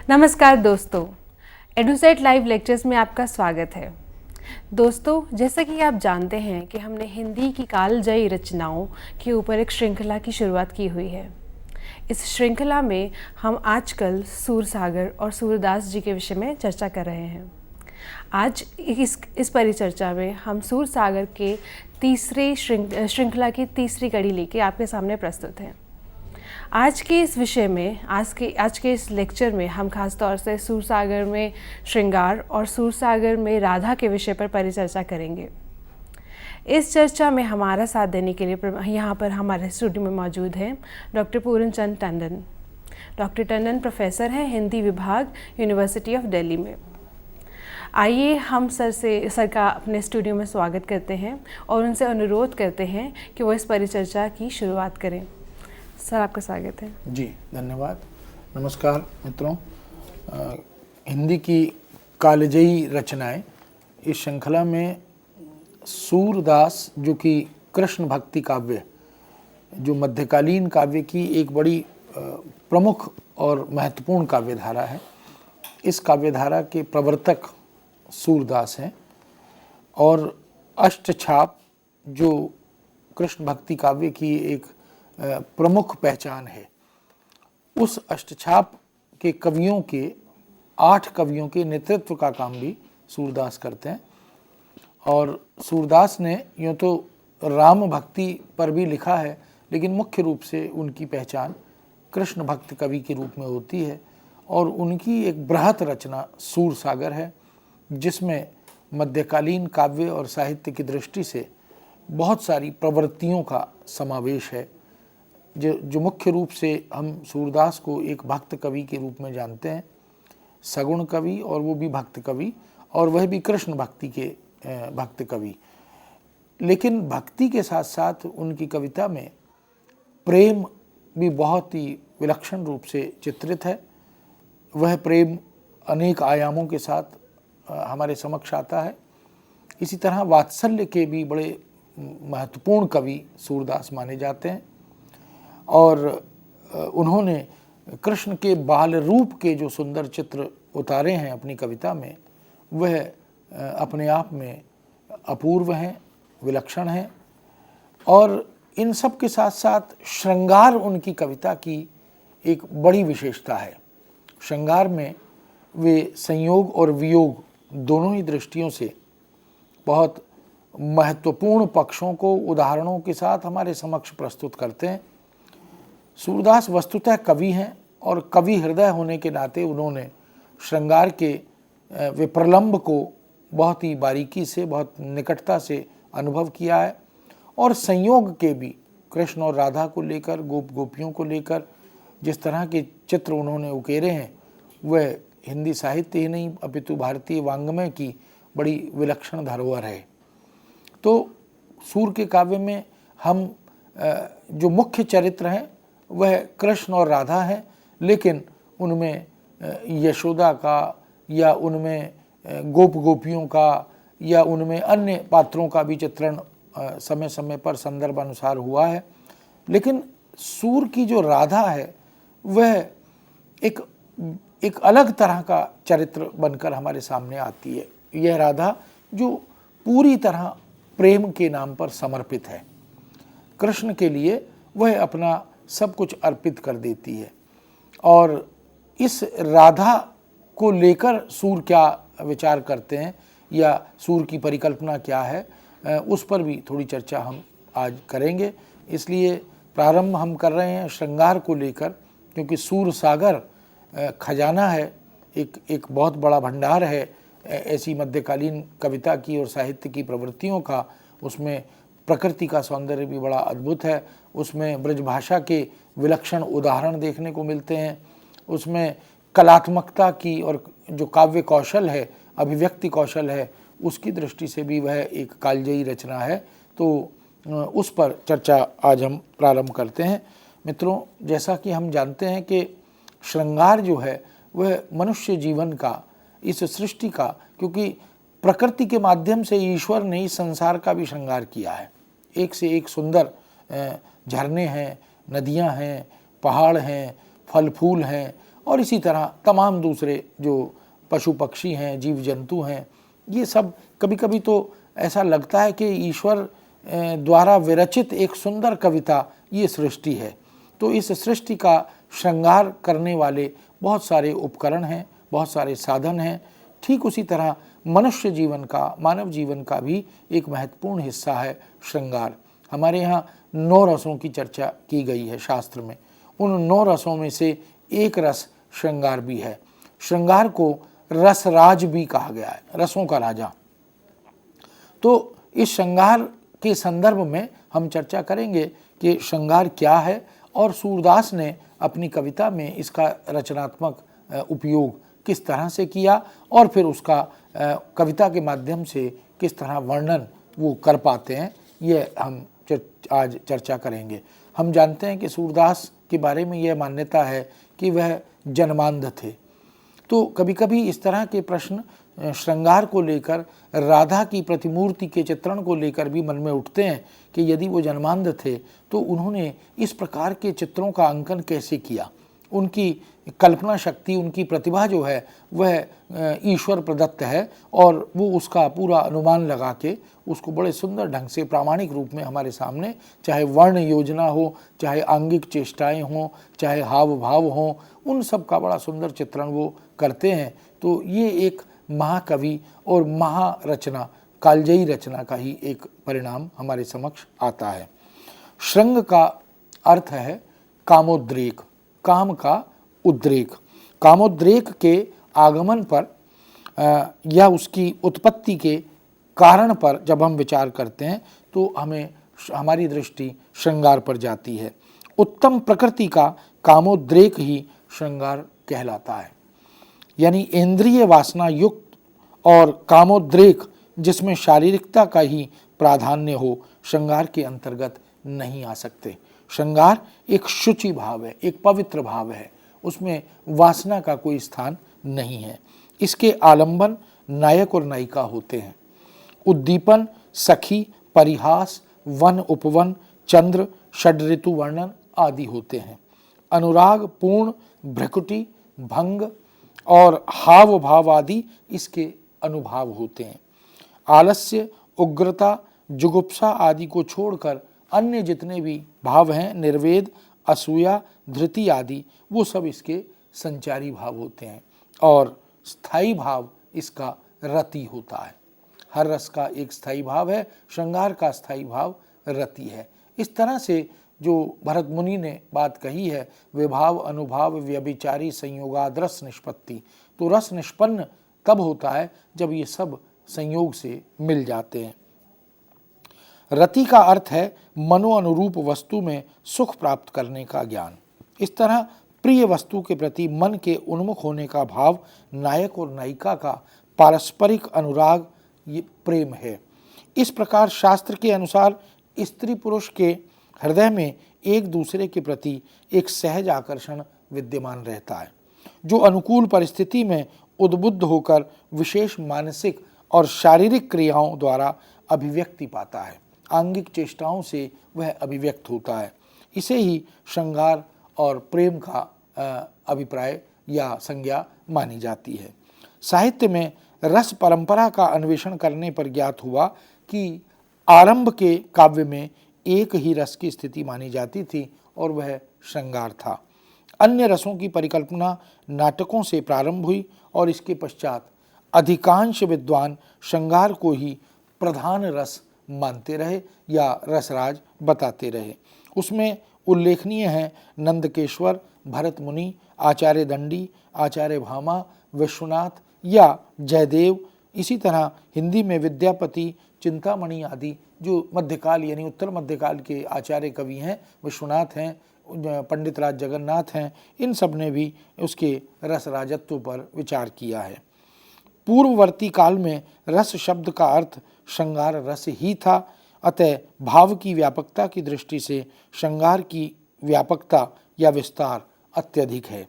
नमस्कार दोस्तों, EDUSAT live lectures में आपका स्वागत है। दोस्तों, जैसा कि आप जानते हैं कि हमने हिंदी की कालजयी रचनाओं के ऊपर एक श्रृंखला की शुरुआत की हुई है। इस श्रृंखला में हम आजकल सूरसागर और सूरदास जी के विषय में चर्चा कर रहे हैं। आज इस परिचर्चा में हम सूरसागर के तीसरे श्रृंखला की तीसरी कड़ी लेके आपके सामने प्रस्तुत हैं। आज के इस विषय में आज के इस लेक्चर में हम खास तौर से सूरसागर में श्रृंगार और सूरसागर में राधा के विषय पर परिचर्चा करेंगे। इस चर्चा में हमारा साथ देने के लिए यहाँ पर हमारे स्टूडियो में मौजूद हैं doctor Purnachand Tandon. Doctor Tandon professor हैं हिंदी विभाग, यूनिवर्सिटी ऑफ दिल्ली में। आइए हम सर का अपने स्टूडियो में स्वागत करते हैं और उनसे अनुरोध करते हैं कि वो इस परिचर्चा की शुरुआत करें। सर, आपका स्वागत है। जी, धन्यवाद। नमस्कार मित्रों। हिंदी की कालजयी रचनाएं, इस श्रृंखला में सूरदास जो कि कृष्ण भक्ति काव्य, जो मध्यकालीन काव्य की एक बड़ी प्रमुख और महत्वपूर्ण काव्यधारा है, इस काव्यधारा के प्रवर्तक सूरदास हैं। और अष्टछाप जो कृष्ण भक्ति काव्य की एक प्रमुख पहचान है, उस अष्टछाप के कवियों के 8 कवियों के नेतृत्व का काम भी सूरदास करते हैं। और सूरदास ने यूँ तो राम भक्ति पर भी लिखा है, लेकिन मुख्य रूप से उनकी पहचान कृष्ण भक्त कवि के रूप में होती है। और उनकी एक बृहत रचना सूरसागर है, जिसमें मध्यकालीन काव्य और साहित्य की दृष्टि से बहुत सारी प्रवृत्तियों का समावेश है। जो मुख्य रूप से हम सूरदास को एक भक्त कवि के रूप में जानते हैं, सगुण कवि, और वो भी भक्त कवि, और वह भी कृष्ण भक्ति के भक्त कवि। लेकिन भक्ति के साथ साथ उनकी कविता में प्रेम भी बहुत ही विलक्षण रूप से चित्रित है। वह प्रेम अनेक आयामों के साथ हमारे समक्ष आता है। इसी तरह वात्सल्य के भी बड़े महत्वपूर्ण कवि सूरदास माने जाते हैं। और उन्होंने कृष्ण के बाल रूप के जो सुंदर चित्र उतारे हैं अपनी कविता में, वह अपने आप में अपूर्व हैं, विलक्षण हैं। और इन सब के साथ साथ श्रृंगार उनकी कविता की एक बड़ी विशेषता है। श्रृंगार में वे संयोग और वियोग दोनों ही दृष्टियों से बहुत महत्वपूर्ण पक्षों को उदाहरणों के साथ हमारे समक्ष प्रस्तुत करते हैं। सूरदास वस्तुतः कवि हैं, और कवि हृदय होने के नाते उन्होंने श्रृंगार के विप्रलंब को बहुत ही बारीकी से, बहुत निकटता से अनुभव किया है। और संयोग के भी, कृष्ण और राधा को लेकर, गोपियों को लेकर जिस तरह के चित्र उन्होंने उकेरे हैं, वह हिंदी साहित्य ही नहीं अपितु भारतीय वाङ्मय की बड़ी विलक्षण धरोहर है। तो सूर के काव्य में हम जो मुख्य चरित्र हैं वह कृष्ण और राधा हैं, लेकिन उनमें यशोदा का, या उनमें गोपियों का, या उनमें अन्य पात्रों का भी चित्रण समय समय पर संदर्भ अनुसार हुआ है। लेकिन सूर की जो राधा है, वह एक अलग तरह का चरित्र बनकर हमारे सामने आती है। यह राधा जो पूरी तरह प्रेम के नाम पर समर्पित है, कृष्ण के लिए वह अपना सब कुछ अर्पित कर देती है। और इस राधा को लेकर सूर क्या विचार करते हैं, या सूर की परिकल्पना क्या है, उस पर भी थोड़ी चर्चा हम आज करेंगे। इसलिए प्रारंभ हम कर रहे हैं श्रृंगार को लेकर, क्योंकि सूरसागर खजाना है, एक बहुत बड़ा भंडार है ऐसी मध्यकालीन कविता की और साहित्य की प्रवृत्तियों का। उसमें प्रकृति का सौंदर्य भी बड़ा अद्भुत है, उसमें ब्रजभाषा के विलक्षण उदाहरण देखने को मिलते हैं, उसमें कलात्मकता की और जो काव्य कौशल है, अभिव्यक्ति कौशल है, उसकी दृष्टि से भी वह एक कालजयी रचना है। तो उस पर चर्चा आज हम प्रारंभ करते हैं। मित्रों, जैसा कि हम जानते हैं कि श्रृंगार जो है वह मनुष्य जीवन का, इस सृष्टि का, क्योंकि प्रकृति के माध्यम से ईश्वर ने इस संसार का भी श्रृंगार किया है। एक से एक सुंदर झरने हैं, नदियां हैं, पहाड़ हैं, फल फूल हैं और इसी तरह तमाम दूसरे जो पशु पक्षी हैं, जीव जंतु हैं, ये सब कभी कभी तो ऐसा लगता है कि ईश्वर द्वारा विरचित एक सुंदर कविता ये सृष्टि है। तो इस सृष्टि का श्रृंगार करने वाले बहुत सारे उपकरण हैं, बहुत सारे साधन हैं। ठीक उसी तरह मनुष्य जीवन का, मानव जीवन का भी एक महत्वपूर्ण हिस्सा है श्रृंगार। हमारे यहाँ 9 रसों की चर्चा की गई है शास्त्र में। उन 9 रसों में से एक रस श्रृंगार भी है। श्रृंगार को रसराज भी कहा गया है, रसों का राजा। तो इस श्रृंगार के संदर्भ में हम चर्चा करेंगे कि श्रृंगार क्या है और सूरदास ने अपनी कविता में इसका रचनात्मक उपयोग किस तरह से किया और फिर उसका कविता के माध्यम से किस तरह वर्णन वो कर पाते हैं, ये हम आज चर्चा करेंगे। हम जानते हैं कि सूरदास के बारे में यह मान्यता है कि वह जन्मांध थे। तो कभी कभी इस तरह के प्रश्न श्रृंगार को लेकर, राधा की प्रतिमूर्ति के चित्रण को लेकर भी मन में उठते हैं कि यदि वो जन्मांध थे तो उन्होंने इस प्रकार के चित्रों का अंकन कैसे किया। उनकी कल्पना शक्ति, उनकी प्रतिभा जो है वह ईश्वर प्रदत्त है और वो उसका पूरा अनुमान लगा के उसको बड़े सुंदर ढंग से प्रामाणिक रूप में हमारे सामने, चाहे वर्ण योजना हो, चाहे आंगिक चेष्टाएं हों, चाहे हाव भाव हों, उन सब का बड़ा सुंदर चित्रण वो करते हैं। तो ये एक महाकवि और महारचना, कालजयी रचना का ही एक परिणाम हमारे समक्ष आता है। श्रृंग का अर्थ है कामोद्रेक, काम का उद्रेक। कामोद्रेक के आगमन पर या उसकी उत्पत्ति के कारण पर जब हम विचार करते हैं तो हमारी दृष्टि श्रृंगार पर जाती है। उत्तम प्रकृति का कामोद्रेक ही श्रृंगार कहलाता है। यानी इंद्रिय वासना युक्त और कामोद्रेक जिसमें शारीरिकता का ही प्राधान्य हो, श्रृंगार के अंतर्गत नहीं आ सकते। श्रृंगार एक शुचि भाव है, एक पवित्र भाव है, उसमें वासना का कोई स्थान नहीं है। इसके आलंबन नायक और नायिका होते हैं। उद्दीपन, सखी, परिहास, वन उपवन, चंद्र, षड ऋतु वर्णन आदि होते हैं। अनुराग, पूर्ण, भ्रकुटी, भंग और हाव भाव आदि इसके अनुभाव होते हैं। आलस्य, उग्रता, जुगुप्सा आदि को छोड़कर अन्य जितने भी भाव हैं, निर्वेद, असूया, धृति आदि, वो सब इसके संचारी भाव होते हैं। और स्थायी भाव इसका रति होता है। हर रस का एक स्थायी भाव है, श्रृंगार का स्थायी भाव रति है। इस तरह से जो भरत मुनि ने बात कही है, विभाव, अनुभाव, व्यभिचारी, संयोगाद रस निष्पत्ति, तो रस निष्पन्न तब होता है जब ये सब संयोग से मिल जाते हैं। रति का अर्थ है मनो अनुरूप वस्तु में सुख प्राप्त करने का ज्ञान। इस तरह प्रिय वस्तु के प्रति मन के उन्मुख होने का भाव नायक और नायिका का पारस्परिक अनुराग, ये प्रेम है। इस प्रकार शास्त्र के अनुसार स्त्री पुरुष के हृदय में एक दूसरे के प्रति एक सहज आकर्षण विद्यमान रहता है, जो अनुकूल परिस्थिति में उद्बुद्ध होकर विशेष मानसिक और शारीरिक क्रियाओं द्वारा अभिव्यक्ति पाता है। आंगिक चेष्टाओं से वह अभिव्यक्त होता है। इसे ही श्रृंगार और प्रेम का अभिप्राय या संज्ञा मानी जाती है। साहित्य में रस परंपरा का अन्वेषण करने पर ज्ञात हुआ कि आरंभ के काव्य में एक ही रस की स्थिति मानी जाती थी और वह श्रृंगार था। अन्य रसों की परिकल्पना नाटकों से प्रारंभ हुई और इसके पश्चात अधिकांश विद्वान श्रृंगार को ही प्रधान रस मानते रहे या रसराज बताते रहे। उसमें उल्लेखनीय हैं नंदकेश्वर, भरत मुनि, आचार्य दंडी, आचार्य भामा, विश्वनाथ या जयदेव। इसी तरह हिंदी में विद्यापति, चिंतामणि आदि जो मध्यकाल यानी उत्तर मध्यकाल के आचार्य कवि हैं, विश्वनाथ हैं, पंडित राज जगन्नाथ हैं, इन सब ने भी उसके रस राजत्व पर विचार किया है। पूर्ववर्ती काल में रस शब्द का अर्थ श्रृंगार रस ही था, अतः भाव की व्यापकता की दृष्टि से श्रृंगार की व्यापकता या विस्तार अत्यधिक है।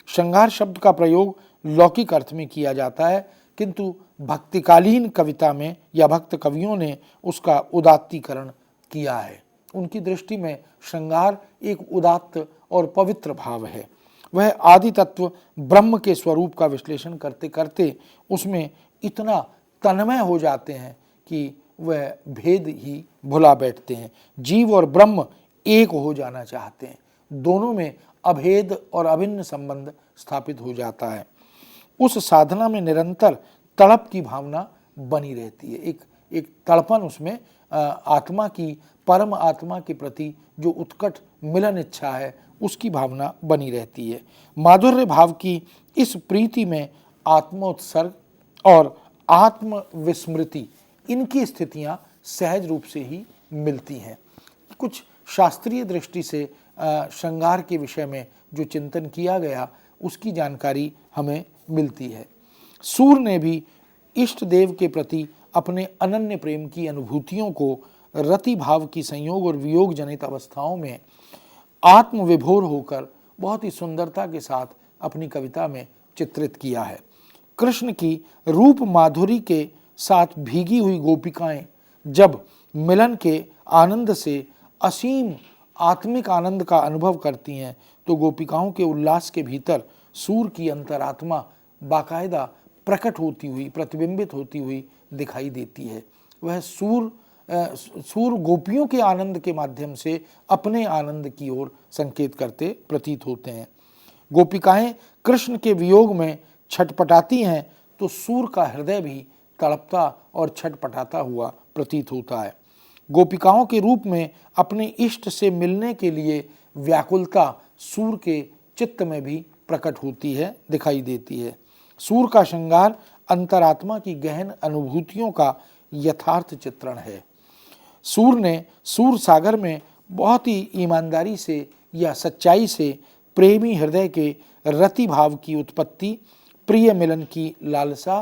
श्रृंगार शब्द का प्रयोग लौकिक अर्थ में किया जाता है, किंतु भक्तिकालीन कविता में या भक्त कवियों ने उसका उदात्तीकरण किया है, उनकी दृष्टि में श्रृंगार एक उदात्त और पवित्र भाव है। वह आदि तत्व ब्रह्म के स्वरूप का विश्लेषण करते करते उसमें इतना तन्मय हो जाते हैं कि वह भेद ही भुला बैठते हैं। जीव और ब्रह्म एक हो जाना चाहते हैं, दोनों में अभेद और अभिन्न संबंध स्थापित हो जाता है। उस साधना में निरंतर तड़प की भावना बनी रहती है, एक तड़पन उसमें आत्मा की, परम आत्मा के प्रति जो उत्कट मिलन इच्छा है उसकी भावना बनी रहती है। माधुर्य भाव की इस प्रीति में आत्मोत्सर्ग और आत्मविस्मृति, इनकी स्थितियां सहज रूप से ही मिलती हैं। कुछ शास्त्रीय दृष्टि से श्रृंगार के विषय में जो चिंतन किया गया उसकी जानकारी हमें मिलती है। सूर ने भी इष्ट देव के प्रति अपने अनन्य प्रेम की अनुभूतियों को रति भाव की संयोग और वियोग जनित अवस्थाओं में आत्मविभोर होकर बहुत ही सुंदरता के साथ अपनी कविता में चित्रित किया है। कृष्ण की रूप माधुरी के साथ भीगी हुई गोपिकाएं जब मिलन के आनंद से असीम आत्मिक आनंद का अनुभव करती हैं तो गोपिकाओं के उल्लास के भीतर सूर की अंतरात्मा बाकायदा प्रकट होती हुई, प्रतिबिंबित होती हुई दिखाई देती है। वह सूर गोपियों के आनंद के माध्यम से अपने आनंद की ओर संकेत करते प्रतीत होते हैं। गोपिकाएं कृष्ण के वियोग में छटपटाती हैं तो सूर का हृदय भी तड़पता और छटपटाता हुआ प्रतीत होता है। गोपिकाओं के रूप में अपने इष्ट से मिलने के लिए व्याकुलता सूर के चित्त में भी प्रकट होती है, दिखाई देती है। सूर का श्रृंगार अंतरात्मा की गहन अनुभूतियों का यथार्थ चित्रण है। सूर ने सूर सागर में बहुत ही ईमानदारी से या सच्चाई से प्रेमी हृदय के रति भाव की उत्पत्ति, प्रिय मिलन की लालसा,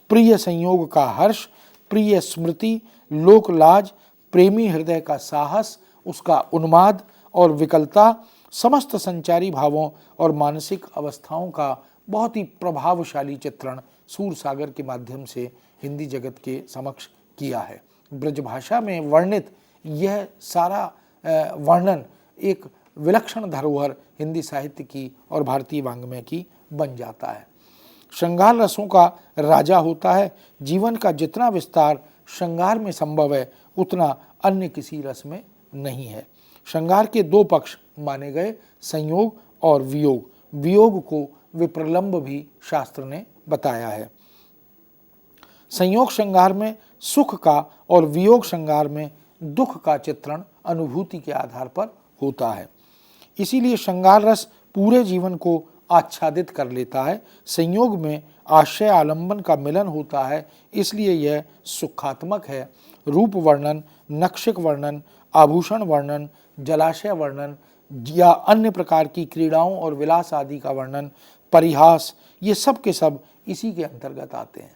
प्रिय संयोग का हर्ष, प्रिय स्मृति, लोक लाज, प्रेमी हृदय का साहस, उसका उन्माद और विकलता, समस्त संचारी भावों और मानसिक अवस्थाओं का बहुत ही प्रभावशाली चित्रण सूर सागर के माध्यम से हिंदी जगत के समक्ष किया है। ब्रजभाषा में वर्णित यह सारा वर्णन एक विलक्षण धरोहर हिंदी साहित्य की और भारतीय वाङ्मय की बन जाता है। श्रृंगार रसों का राजा होता है। जीवन का जितना विस्तार श्रृंगार में संभव है उतना अन्य किसी रस में नहीं है। श्रृंगार के दो पक्ष माने गए, संयोग और वियोग। वियोग को विप्रलंब भी शास्त्र ने बताया है। संयोग श्रृंगार में सुख का और वियोग श्रृंगार में दुख का चित्रण अनुभूति के आधार पर होता है। इसीलिए श्रृंगार रस पूरे जीवन को आच्छादित कर लेता है। संयोग में आश्रय आलंबन का मिलन होता है, इसलिए यह सुखात्मक है। रूप वर्णन, नक्षिक वर्णन, आभूषण वर्णन, जलाशय वर्णन या अन्य प्रकार की क्रीड़ाओं और विलास आदि का वर्णन, परिहास, ये सब के सब इसी के अंतर्गत आते हैं।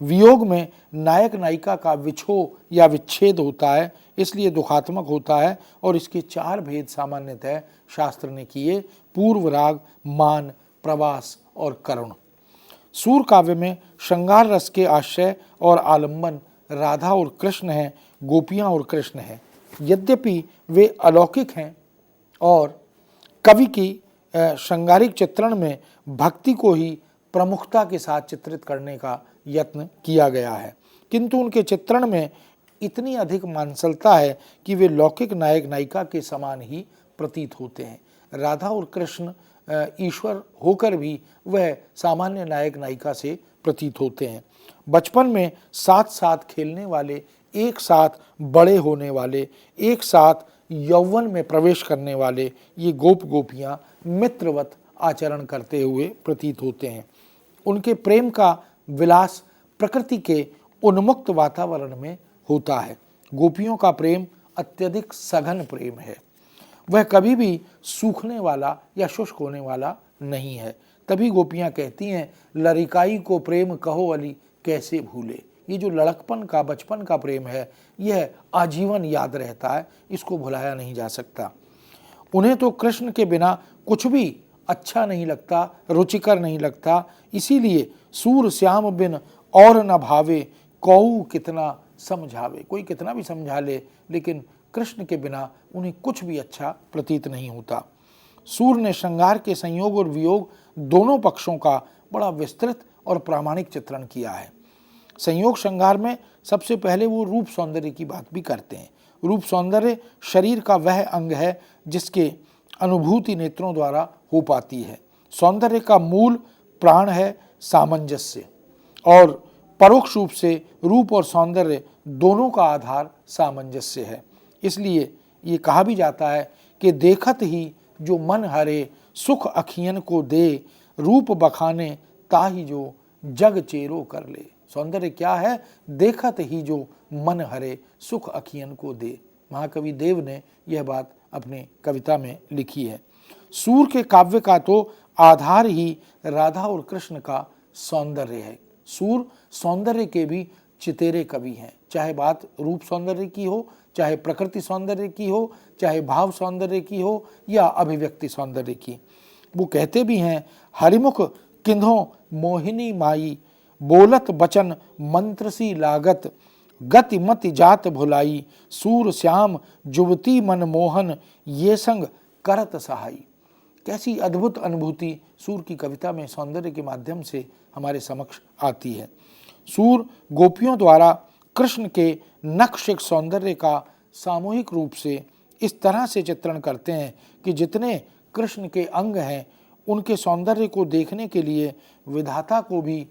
वियोग में नायक नायिका का विछोह या विच्छेद होता है, इसलिए दुखात्मक होता है और इसके चार भेद सामान्यतः शास्त्र ने किए: पूर्व राग, मान, प्रवास और करुण। सूर काव्य में श्रृंगार रस के आश्रय और आलंबन राधा और कृष्ण हैं, गोपियां और कृष्ण हैं। यद्यपि वे अलौकिक हैं और कवि की श्रृंगारिक चित्रण में भक्ति को ही प्रमुखता के साथ चित्रित करने का यत्न किया गया है, किंतु उनके चित्रण में इतनी अधिक मांसलता है कि वे लौकिक नायक नायिका के समान ही प्रतीत होते हैं। राधा और कृष्ण ईश्वर होकर भी वह सामान्य नायक नायिका से प्रतीत होते हैं। बचपन में साथ साथ खेलने वाले, एक साथ बड़े होने वाले, एक साथ यौवन में प्रवेश करने वाले ये गोप गोपियां मित्रवत आचरण करते हुए प्रतीत होते हैं। उनके प्रेम का विलास प्रकृति के उन्मुक्त वातावरण में होता है। गोपियों का प्रेम अत्यधिक सघन प्रेम है, वह कभी भी सूखने वाला या शुष्क होने वाला नहीं है। तभी गोपियां कहती हैं, लरिकाई को प्रेम कहो अली कैसे भूले। ये जो लड़कपन का, बचपन का प्रेम है, यह आजीवन याद रहता है, इसको भुलाया नहीं जा सकता। उन्हें तो कृष्ण के बिना कुछ भी अच्छा नहीं लगता, रुचिकर नहीं लगता। इसीलिए सूर श्याम बिन और न भावे, कौऊ कितना समझावे। कोई कितना भी समझा ले, लेकिन कृष्ण के बिना उन्हें कुछ भी अच्छा प्रतीत नहीं होता। सूर ने श्रृंगार के संयोग और वियोग दोनों पक्षों का बड़ा विस्तृत और प्रामाणिक चित्रण किया है। संयोग श्रृंगार में सबसे पहले वो रूप सौंदर्य की बात भी करते हैं। रूप सौंदर्य शरीर का वह अंग है जिसके अनुभूति नेत्रों द्वारा हो पाती है। सौंदर्य का मूल प्राण है सामंजस्य, और परोक्ष रूप से रूप और सौंदर्य दोनों का आधार सामंजस्य है। इसलिए ये कहा भी जाता है कि देखत ही जो मन हरे सुख अखियन को दे, रूप बखाने ताहि जो जग चेरो कर ले। सौंदर्य क्या है? देखत ही जो मन हरे सुख अखियन को दे। महाकवि देव ने यह बात अपनी कविता में लिखी है। सूर के काव्य का तो आधार ही राधा और कृष्ण का सौंदर्य है। सूर सौंदर्य के भी चितेरे कवि हैं, चाहे बात रूप सौंदर्य की हो, चाहे प्रकृति सौंदर्य की हो, चाहे भाव सौंदर्य की हो या अभिव्यक्ति सौंदर्य की। वो कहते भी हैं, हरिमुख किन्हों मोहिनी माई, बोलत बचन मंत्र सी लागत, गति मति जात भुलाई, सूर श्याम जुवती मन मोहन, ये संग करत सहाई। कैसी अद्भुत अनुभूति सूर की कविता में सौंदर्य के माध्यम से हमारे समक्ष आती है। सूर गोपियों द्वारा कृष्ण के नक्शिक सौंदर्य का सामूहिक रूप से इस तरह से चित्रण करते हैं कि जितने कृष्ण के अंग हैं उनके सौंदर्य को देखने के लिए विधाता को भी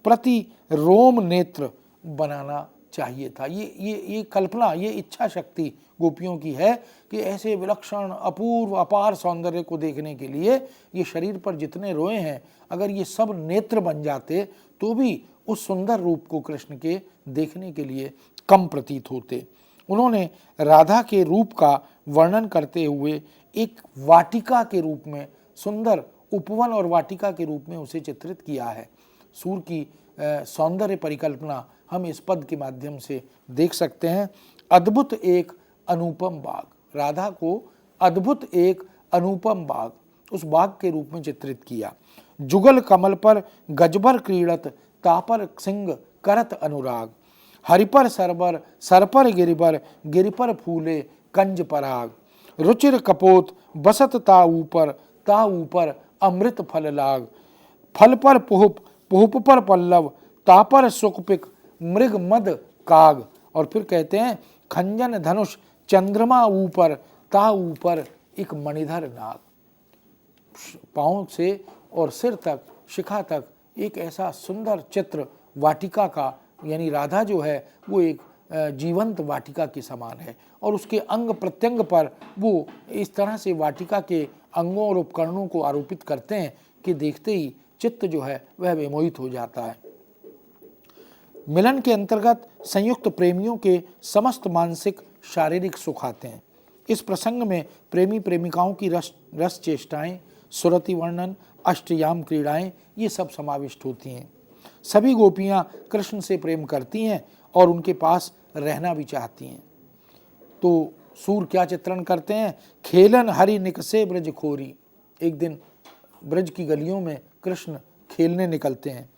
प्रति रोम नेत्र बनाना चाहिए था। ये कल्पना, ये इच्छा शक्ति गोपियों की है कि ऐसे विलक्षण अपूर्व अपार सौंदर्य को देखने के लिए ये शरीर पर जितने रोए हैं, अगर ये सब नेत्र बन जाते तो भी उस सुंदर रूप को कृष्ण के देखने के लिए कम प्रतीत होते। उन्होंने राधा के रूप का वर्णन करते हुए एक वाटिका के रूप में, सुंदर उपवन और वाटिका के रूप में उसे चित्रित किया है। सूर की सौंदर्य परिकल्पना हम इस पद के माध्यम से देख सकते हैं। अद्भुत एक अनुपम बाग, राधा को अद्भुत एक अनुपम बाग, उस बाग के रूप में चित्रित किया। जुगल कमल पर गजबर क्रीड़त, तापर सिंह करत अनुराग, हरिपर सरबर सरपर गिरिबर, गिरिपर फूले कंज पराग, रुचिर कपोत बसत ता ऊपर अमृत फल लाग, फल पर पुहुप पुहुप पर पल्लव, तापर सुकपिक मृग मद काग। और फिर कहते हैं, खंजन धनुष चंद्रमा ऊपर, ता ऊपर एक मणिधर नाग। पाँव से और सिर तक, शिखा तक एक ऐसा सुंदर चित्र वाटिका का, यानी राधा जो है वो एक जीवंत वाटिका के समान है, और उसके अंग प्रत्यंग पर वो इस तरह से वाटिका के अंगों और उपकरणों को आरोपित करते हैं कि देखते ही चित्त जो है वह विमोहित हो जाता है। मिलन के अंतर्गत संयुक्त प्रेमियों के समस्त मानसिक शारीरिक सुख आते हैं। इस प्रसंग में प्रेमी प्रेमिकाओं की रस चेष्टाएं, सुरति वर्णन, अष्टयाम क्रीड़ाएं, ये सब समाविष्ट होती हैं। सभी गोपियां कृष्ण से प्रेम करती हैं और उनके पास रहना भी चाहती हैं। तो सूर क्या चित्रण करते हैं? खेलन हरि निकसे ब्रज खोरी। एक दिन ब्रज की गलियों में कृष्ण खेलने निकलते हैं।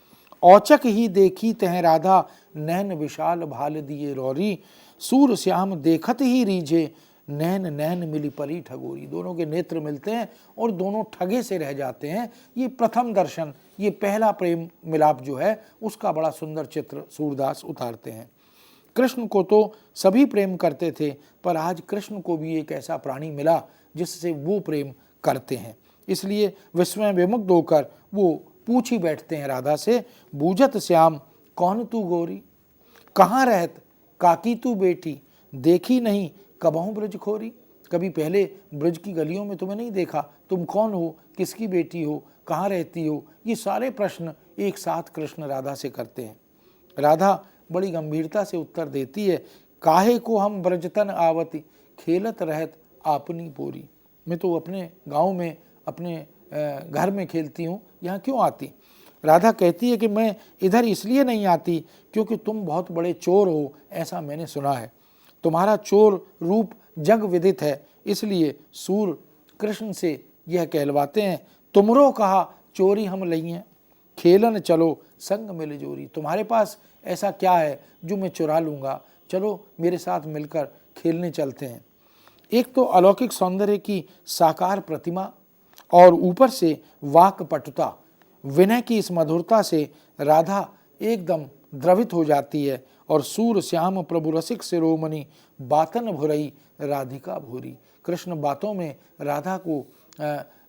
औचक ही देखी तह राधा, नैन विशाल भाल दिए रौरी, सूर श्याम देखत ही रीझे, नैन नैन मिली परी ठगोरी। दोनों के नेत्र मिलते हैं और दोनों ठगे से रह जाते हैं। ये प्रथम दर्शन, ये पहला प्रेम मिलाप जो है उसका बड़ा सुंदर चित्र सूरदास उतारते हैं। कृष्ण को तो सभी प्रेम करते थे, पर आज कृष्ण को भी एक ऐसा प्राणी मिला जिससे वो प्रेम करते हैं। इसलिए विस्मय विमुग्ध होकर वो पूछ ही बैठते हैं राधा से, बूझत श्याम कौन तू गोरी, कहाँ रहत काकी तू बेटी, देखी नहीं कबहू ब्रज खोरी। कभी पहले ब्रज की गलियों में तुम्हें नहीं देखा, तुम कौन हो, किसकी बेटी हो, कहाँ रहती हो। ये सारे प्रश्न एक साथ कृष्ण राधा से करते हैं। राधा बड़ी गंभीरता से उत्तर देती है, काहे को हम ब्रजतन आवती, खेलत रहत आपनी पोरी। मैं तो अपने गाँव में, अपने घर में खेलती हूँ, यहाँ क्यों आती? राधा कहती है कि मैं इधर इसलिए नहीं आती क्योंकि तुम बहुत बड़े चोर हो, ऐसा मैंने सुना है। तुम्हारा चोर रूप जग विदित है, इसलिए सूर कृष्ण से यह कहलवाते हैं, तुमरो कहा चोरी हम लई हैं, खेलन चलो संग मिल जोरी। तुम्हारे पास ऐसा क्या है जो मैं चुरा लूँगा, चलो मेरे साथ मिलकर खेलने चलते हैं। एक तो अलौकिक सौंदर्य की साकार प्रतिमा और ऊपर से वाक पटुता, विनय की इस मधुरता से राधा एकदम द्रवित हो जाती है और सूर श्याम प्रभु रसिक शिरोमणि बातन भुरई राधिका भूरी। कृष्ण बातों में राधा को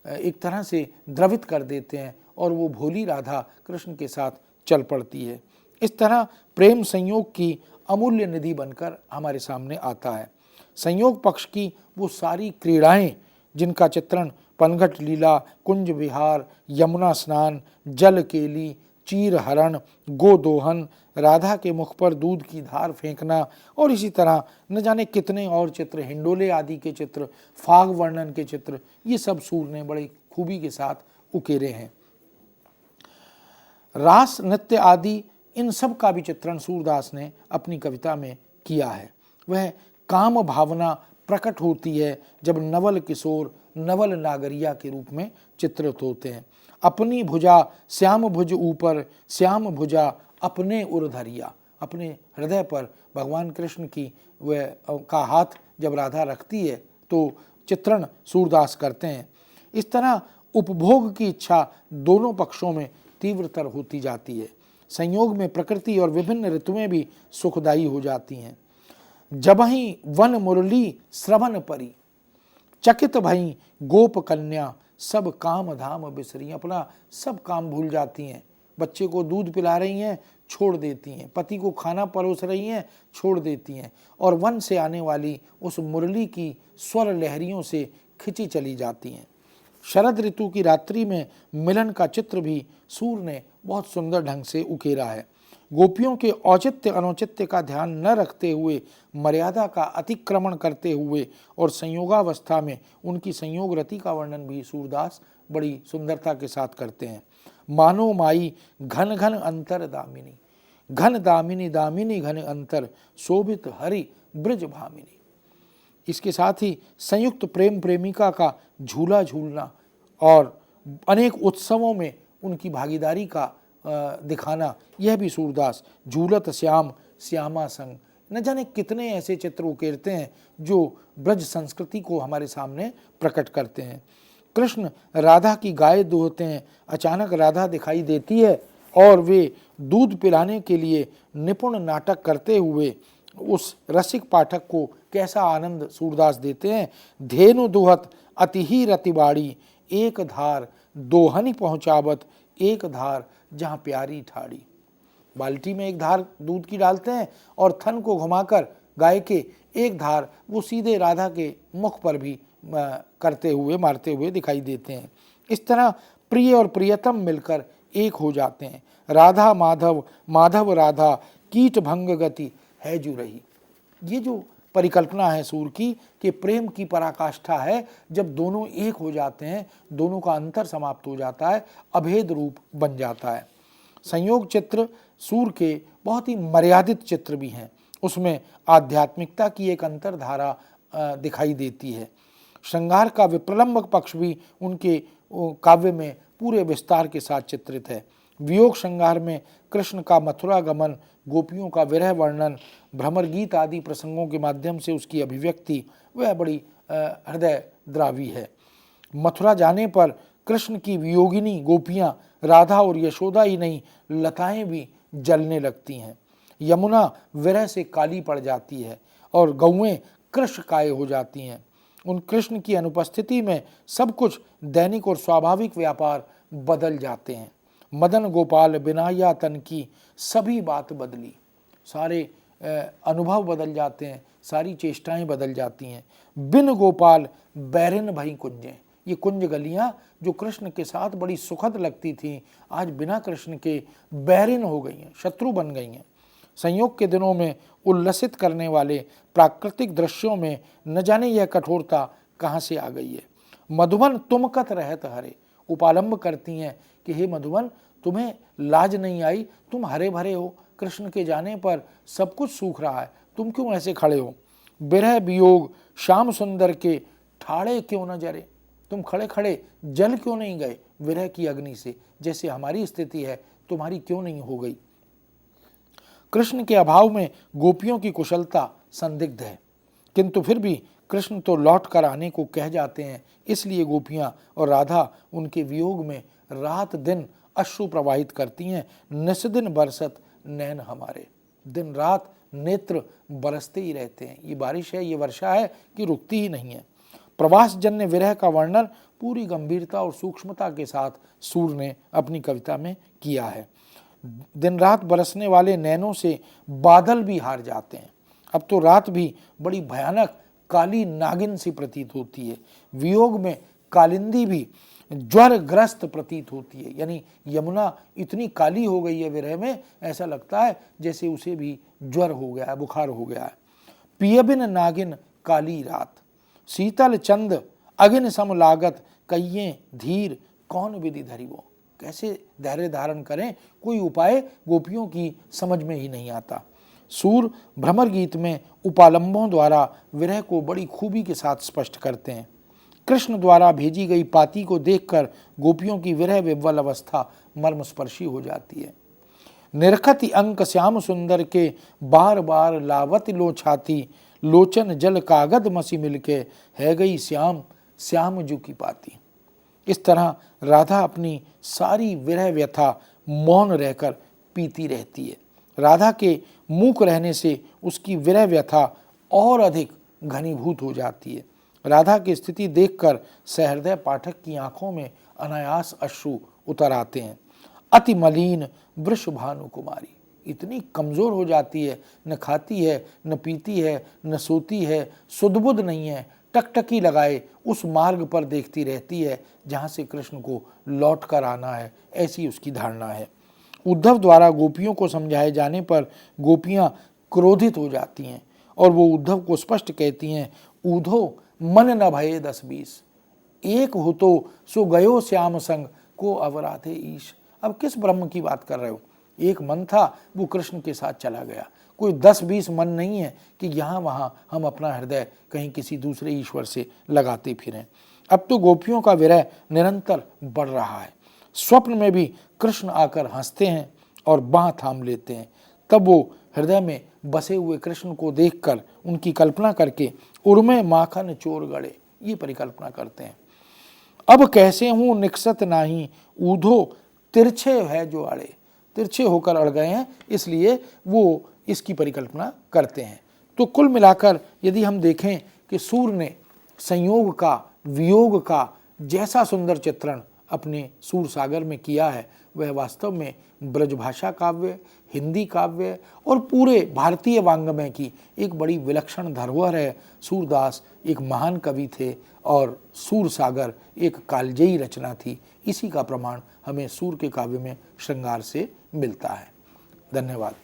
एक तरह से द्रवित कर देते हैं और वो भोली राधा कृष्ण के साथ चल पड़ती है। इस तरह प्रेम संयोग की अमूल्य निधि बनकर हमारे सामने आता है। संयोग पक्ष की वो सारी क्रीड़ाएं जिनका चित्रण पनघट लीला, कुंज विहार, यमुना स्नान, जल केली, चीर हरण, गोदोहन, राधा के मुख पर दूध की धार फेंकना और इसी तरह न जाने कितने और चित्र, हिंडोले आदि के चित्र, फाग वर्णन के चित्र, ये सब सूर ने बड़ी खूबी के साथ उकेरे हैं। रास नृत्य आदि इन सब का भी चित्रण सूरदास ने अपनी कविता में किया है। वह काम भावना प्रकट होती है जब नवल किशोर नवल नागरिया के रूप में चित्रित होते हैं। अपनी भुजा श्याम भुज ऊपर, श्याम भुजा अपने उर्धरिया। अपने हृदय पर भगवान कृष्ण की वह का हाथ जब राधा रखती है तो चित्रण सूरदास करते हैं। इस तरह उपभोग की इच्छा दोनों पक्षों में तीव्रतर होती जाती है। संयोग में प्रकृति और विभिन्न ऋतुएं भी सुखदायी हो जाती हैं। जबहि वन मुरली श्रवण परी, चकित भई गोप कन्या सब काम धाम बिसरी। अपना सब काम भूल जाती हैं। बच्चे को दूध पिला रही हैं, छोड़ देती हैं। पति को खाना परोस रही हैं, छोड़ देती हैं और वन से आने वाली उस मुरली की स्वर लहरियों से खिंची चली जाती हैं। शरद ऋतु की रात्रि में मिलन का चित्र भी सूर ने बहुत सुंदर ढंग से उकेरा है। गोपियों के औचित्य अनौचित्य का ध्यान न रखते हुए, मर्यादा का अतिक्रमण करते हुए और संयोगावस्था में उनकी संयोग रति का वर्णन भी सूरदास बड़ी सुंदरता के साथ करते हैं। मानो माई घन घन अंतर दामिनी, घन दामिनी दामिनी घन अंतर, शोभित हरि ब्रज भामिनी। इसके साथ ही संयुक्त प्रेम प्रेमिका का झूला झूलना और अनेक उत्सवों में उनकी भागीदारी का दिखाना, यह भी सूरदास झूलत श्याम श्यामा संग, न जाने कितने ऐसे चित्र उकेरते हैं जो ब्रज संस्कृति को हमारे सामने प्रकट करते हैं। कृष्ण राधा की गाय दूहते हैं। अचानक राधा दिखाई देती है और वे दूध पिलाने के लिए निपुण नाटक करते हुए उस रसिक पाठक को कैसा आनंद सूरदास देते हैं। धेनु दुहत अति ही रतिबाड़ी, एक धार दोहनी पहुँचावत, एक धार जहाँ प्यारी ठाड़ी। बाल्टी में एक धार दूध की डालते हैं और थन को घुमाकर गाय के एक धार वो सीधे राधा के मुख पर भी करते हुए मारते हुए दिखाई देते हैं। इस तरह प्रिय और प्रियतम मिलकर एक हो जाते हैं। राधा माधव, माधव राधा, कीट भंग गति है जो रही। ये जो परिकल्पना है सूर की कि प्रेम की पराकाष्ठा है जब दोनों एक हो जाते हैं, दोनों का अंतर समाप्त हो जाता है, अभेद रूप बन जाता है। संयोग चित्र सूर के बहुत ही मर्यादित चित्र भी हैं। उसमें आध्यात्मिकता की एक अंतरधारा दिखाई देती है। श्रृंगार का विप्रलंबक पक्ष भी उनके काव्य में पूरे विस्तार के साथ चित्रित है। वियोग श्रृंगार में कृष्ण का मथुरा गमन, गोपियों का विरह वर्णन, भ्रमर गीत आदि प्रसंगों के माध्यम से उसकी अभिव्यक्ति वह बड़ी हृदय द्रावी है। मथुरा जाने पर कृष्ण की वियोगिनी गोपियां राधा और यशोदा ही नहीं, लताएं भी जलने लगती हैं। यमुना विरह से काली पड़ जाती है और गौएं कृष्णकाय हो जाती हैं। उन कृष्ण की अनुपस्थिति में सब कुछ दैनिक और स्वाभाविक व्यापार बदल जाते हैं। मदन गोपाल बिना या तन की सभी बात बदली, सारे अनुभव बदल जाते हैं, सारी चेष्टाएं बदल जाती हैं। बिन गोपाल बैरिन भई कुंजें, ये कुंज गलियां जो कृष्ण के साथ बड़ी सुखद लगती थीं, आज बिना कृष्ण के बैरिन हो गई हैं, शत्रु बन गई हैं। संयोग के दिनों में उल्लसित करने वाले प्राकृतिक दृश्यों में न जाने यह कठोरता कहाँ से आ गई है। मधुबन तुम कत रहत हरे, उपालंब करती हैं कि हे मधुबन, तुम्हें लाज नहीं आई, तुम हरे भरे हो, कृष्ण के जाने पर सब कुछ सूख रहा है, तुम क्यों ऐसे खड़े हो। बिरह वियोग श्याम सुंदर के ठाड़े क्यों न जरे, तुम खड़े खड़े जल क्यों नहीं गए विरह की अग्नि से, जैसे हमारी स्थिति है तुम्हारी क्यों नहीं हो गई। कृष्ण के अभाव में गोपियों की कुशलता संदिग्ध है। किंतु फिर भी कृष्ण तो लौट कर आने को कह जाते हैं, इसलिए गोपियां और राधा उनके वियोग में रात दिन अश्रु प्रवाहित करती हैं। निस्दिन बरसत नैन हमारे, दिन रात नेत्र बरसते ही रहते हैं। ये बारिश है, ये वर्षा है कि रुकती ही नहीं है। प्रवासजन्य विरह का वर्णन पूरी गंभीरता और सूक्ष्मता के साथ सूर ने अपनी कविता में किया है। दिन रात बरसने वाले नैनों से बादल भी हार जाते हैं। अब तो रात भी बड़ी भयानक काली नागिन सी प्रतीत होती है। वियोग में कालिंदी भी ज्वरग्रस्त प्रतीत होती है, यानी यमुना इतनी काली हो गई है विरह में, ऐसा लगता है जैसे उसे भी ज्वर हो गया है, बुखार हो गया है। पियबिन नागिन काली रात, शीतल चंद अगिन सम लागत, कहिए धीर कौन विधि धरिवो। कैसे धैर्य धारण करें, कोई उपाय गोपियों की समझ में ही नहीं आता। सूर भ्रमर गीत में उपालंबों द्वारा विरह को बड़ी खूबी के साथ स्पष्ट करते हैं। कृष्ण द्वारा भेजी गई पाती को देखकर गोपियों की विरह विह्वल अवस्था मर्मस्पर्शी हो जाती है। निरखति अंक श्याम सुंदर के, बार बार लावत लो छाती, लोचन जल कागद मसी मिलके, है गई श्याम श्याम जू की पाती। इस तरह राधा अपनी सारी विरह व्यथा मौन रहकर पीती रहती है। राधा के मूक रहने से उसकी विरह व्यथा और अधिक घनीभूत हो जाती है। राधा की स्थिति देखकर सहृदय पाठक की आंखों में अनायास अश्रु उतर आते हैं। अति मलिन वृषभानु कुमारी, इतनी कमज़ोर हो जाती है, न खाती है, न पीती है, न सोती है, सुधबुध नहीं है, टकटकी लगाए उस मार्ग पर देखती रहती है जहाँ से कृष्ण को लौट कर आना है, ऐसी उसकी धारणा है। उद्धव द्वारा गोपियों को समझाए जाने पर गोपियाँ क्रोधित हो जाती हैं और वो उद्धव को स्पष्ट कहती हैं, ऊधो मन न भये 10-20, एक हो तो सो गयो श्याम संग को अवराधे ईश। अब किस ब्रह्म की बात कर रहे हो? एक मन था, वो कृष्ण के साथ चला गया। कोई 10-20 मन नहीं है कि यहाँ वहाँ हम अपना हृदय कहीं किसी दूसरे ईश्वर से लगाते फिरें। अब तो गोपियों का विरह निरंतर बढ़ रहा है। स्वप्न में भी कृष्ण आकर हंसते हैं और बाँह थाम लेते हैं। तब वो हृदय में बसे हुए कृष्ण को देखकर उनकी कल्पना करके उर्मे माखन चोर गड़े, ये परिकल्पना करते हैं। अब कैसे हूँ निकसत नाही, ऊधो तिरछे है जो अड़े, तिरछे होकर अड़ गए हैं, इसलिए वो इसकी परिकल्पना करते हैं। तो कुल मिलाकर यदि हम देखें कि सूर ने संयोग का, वियोग का जैसा सुंदर चित्रण अपने सूर सागर में किया है, वह वास्तव में ब्रजभाषा काव्य, हिंदी काव्य और पूरे भारतीय वाङ्मय की एक बड़ी विलक्षण धरोहर है। सूरदास एक महान कवि थे और सूर सागर एक कालजयी रचना थी। इसी का प्रमाण हमें सूर के काव्य में श्रृंगार से मिलता है। धन्यवाद।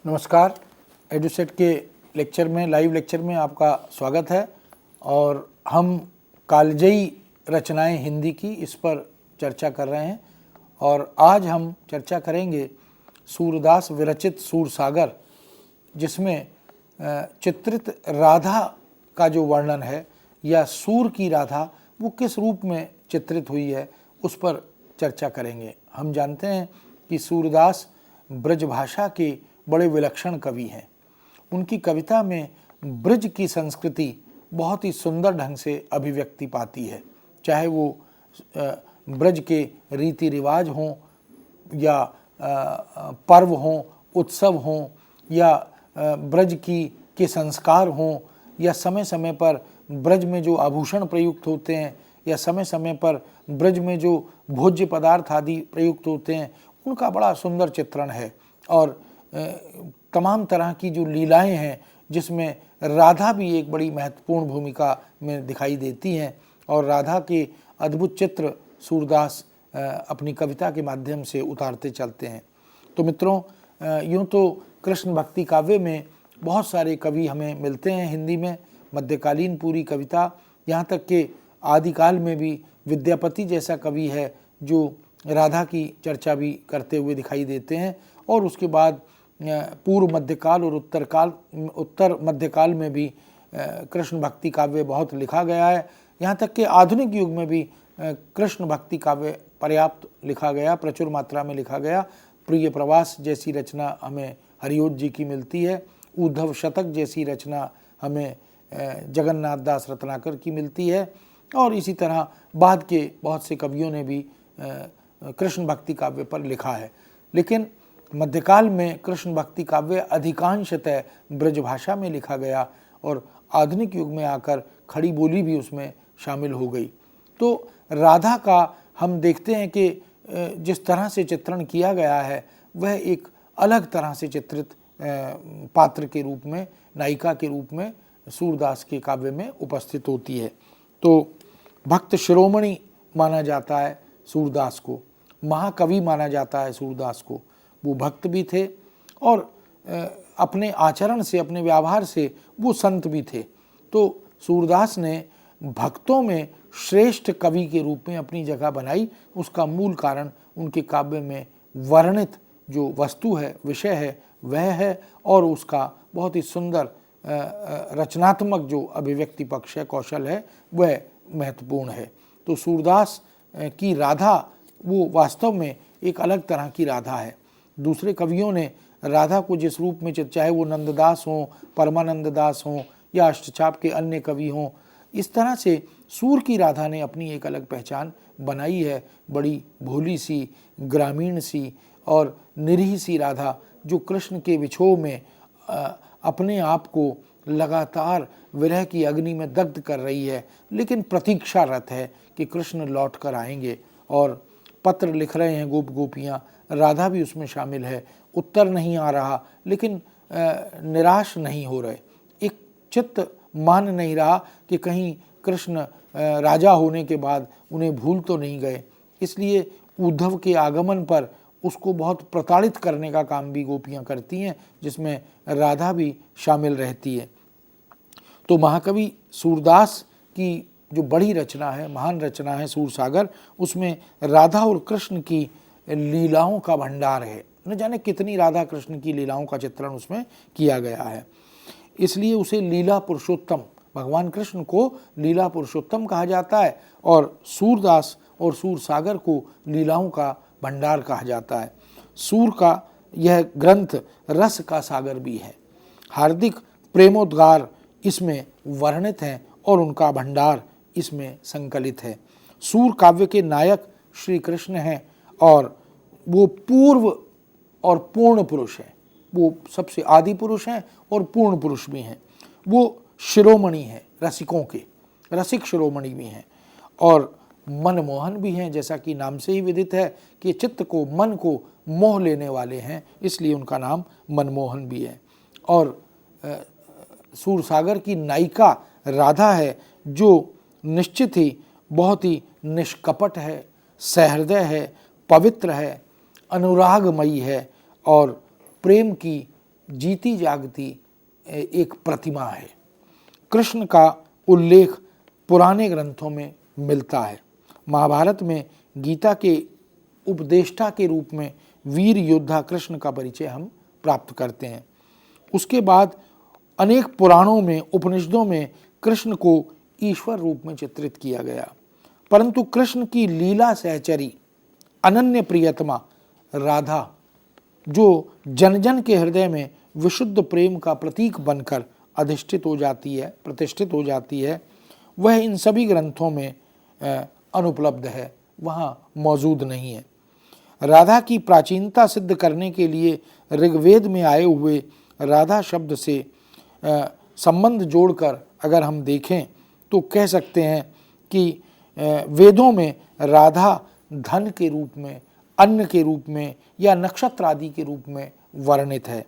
नमस्कार। एडुसेट के लेक्चर में, लाइव लेक्चर में आपका स्वागत है और हम कालजयी रचनाएं हिंदी की इस पर चर्चा कर रहे हैं और आज हम चर्चा करेंगे सूरदास विरचित सूरसागर, जिसमें चित्रित राधा का जो वर्णन है या सूर की राधा वो किस रूप में चित्रित हुई है उस पर चर्चा करेंगे। हम जानते हैं कि सूरदास ब्रजभाषा के बड़े विलक्षण कवि हैं। उनकी कविता में ब्रज की संस्कृति बहुत ही सुंदर ढंग से अभिव्यक्ति पाती है, चाहे वो ब्रज के रीति रिवाज हों या पर्व हों, उत्सव हों या ब्रज के संस्कार हों या समय समय पर ब्रज में जो आभूषण प्रयुक्त होते हैं या समय समय पर ब्रज में जो भोज्य पदार्थ आदि प्रयुक्त होते हैं, उनका बड़ा सुंदर चित्रण है। और तमाम तरह की जो लीलाएं हैं जिसमें राधा भी एक बड़ी महत्वपूर्ण भूमिका में दिखाई देती हैं और राधा के अद्भुत चित्र सूरदास अपनी कविता के माध्यम से उतारते चलते हैं। तो मित्रों, यूँ तो कृष्ण भक्ति काव्य में बहुत सारे कवि हमें मिलते हैं हिंदी में, मध्यकालीन पूरी कविता, यहाँ तक कि आदिकाल में भी विद्यापति जैसा कवि है जो राधा की चर्चा भी करते हुए दिखाई देते हैं। और उसके बाद पूर्व मध्यकाल और उत्तर मध्यकाल में भी कृष्ण भक्ति काव्य बहुत लिखा गया है। यहाँ तक कि आधुनिक युग में भी कृष्ण भक्ति काव्य पर्याप्त लिखा गया, प्रचुर मात्रा में लिखा गया। प्रिय प्रवास जैसी रचना हमें हरिओत जी की मिलती है, उद्धव शतक जैसी रचना हमें जगन्नाथ दास रत्नाकर की मिलती है और इसी तरह बाद के बहुत से कवियों ने भी कृष्ण भक्ति काव्य पर लिखा है। लेकिन मध्यकाल में कृष्ण भक्ति काव्य अधिकांशतः ब्रजभाषा में लिखा गया और आधुनिक युग में आकर खड़ी बोली भी उसमें शामिल हो गई। तो राधा का हम देखते हैं कि जिस तरह से चित्रण किया गया है वह एक अलग तरह से चित्रित पात्र के रूप में, नायिका के रूप में सूरदास के काव्य में उपस्थित होती है। तो भक्त शिरोमणि माना जाता है सूरदास को, महाकवि माना जाता है सूरदास को। वो भक्त भी थे और अपने आचरण से, अपने व्यवहार से वो संत भी थे। तो सूरदास ने भक्तों में श्रेष्ठ कवि के रूप में अपनी जगह बनाई। उसका मूल कारण उनके काव्य में वर्णित जो वस्तु है, विषय है, वह है और उसका बहुत ही सुंदर रचनात्मक जो अभिव्यक्ति पक्ष है, कौशल है, वह महत्वपूर्ण है। तो सूरदास की राधा वो वास्तव में एक अलग तरह की राधा है। दूसरे कवियों ने राधा को जिस रूप में, चाहे वो नंददास हों, परमानंद दास हों या अष्टचाप के अन्य कवि हों, इस तरह से सूर की राधा ने अपनी एक अलग पहचान बनाई है। बड़ी भोली सी, ग्रामीण सी और निरीह सी राधा जो कृष्ण के विछोह में अपने आप को लगातार विरह की अग्नि में दग्ध कर रही है, लेकिन प्रतीक्षारत है कि कृष्ण लौट कर आएंगे। और पत्र लिख रहे हैं गोप गोपियाँ, राधा भी उसमें शामिल है। उत्तर नहीं आ रहा लेकिन निराश नहीं हो रहे, एक चित्त मान नहीं रहा कि कहीं कृष्ण राजा होने के बाद उन्हें भूल तो नहीं गए। इसलिए उद्धव के आगमन पर उसको बहुत प्रताड़ित करने का काम भी गोपियाँ करती हैं, जिसमें राधा भी शामिल रहती है। तो महाकवि सूरदास की जो बड़ी रचना है, महान रचना है सूरसागर, उसमें राधा और कृष्ण की लीलाओं का भंडार है। न जाने कितनी राधा कृष्ण की लीलाओं का चित्रण उसमें किया गया है, इसलिए उसे लीला पुरुषोत्तम, भगवान कृष्ण को लीला पुरुषोत्तम कहा जाता है और सूरदास और सूरसागर को लीलाओं का भंडार कहा जाता है। सूर का यह ग्रंथ रस का सागर भी है। हार्दिक प्रेमोद्गार इसमें वर्णित हैं और उनका भंडार इसमें संकलित है। सूर काव्य के नायक श्री कृष्ण हैं और वो पूर्व और पूर्ण पुरुष हैं। वो सबसे आदि पुरुष हैं और पूर्ण पुरुष भी हैं। वो शिरोमणि हैं, रसिकों के रसिक शिरोमणि भी हैं और मनमोहन भी हैं, जैसा कि नाम से ही विदित है कि चित्त को, मन को मोह लेने वाले हैं, इसलिए उनका नाम मनमोहन भी है। और सूरसागर की नायिका राधा है जो निश्चित ही बहुत ही निष्कपट है, सहृदय है, पवित्र है, अनुरागमयी है और प्रेम की जीती जागती एक प्रतिमा है। कृष्ण का उल्लेख पुराने ग्रंथों में मिलता है। महाभारत में गीता के उपदेष्टा के रूप में वीर योद्धा कृष्ण का परिचय हम प्राप्त करते हैं। उसके बाद अनेक पुराणों में, उपनिषदों में कृष्ण को ईश्वर रूप में चित्रित किया गया, परंतु कृष्ण की लीला सहचरी अनन्य प्रियतमा राधा, जो जन जन के हृदय में विशुद्ध प्रेम का प्रतीक बनकर अधिष्ठित हो जाती है, प्रतिष्ठित हो जाती है, वह इन सभी ग्रंथों में अनुपलब्ध है, वहाँ मौजूद नहीं है। राधा की प्राचीनता सिद्ध करने के लिए ऋग्वेद में आए हुए राधा शब्द से संबंध जोड़कर अगर हम देखें तो कह सकते हैं कि वेदों में राधा धन के रूप में, अन्न के रूप में या नक्षत्र आदि के रूप में वर्णित है।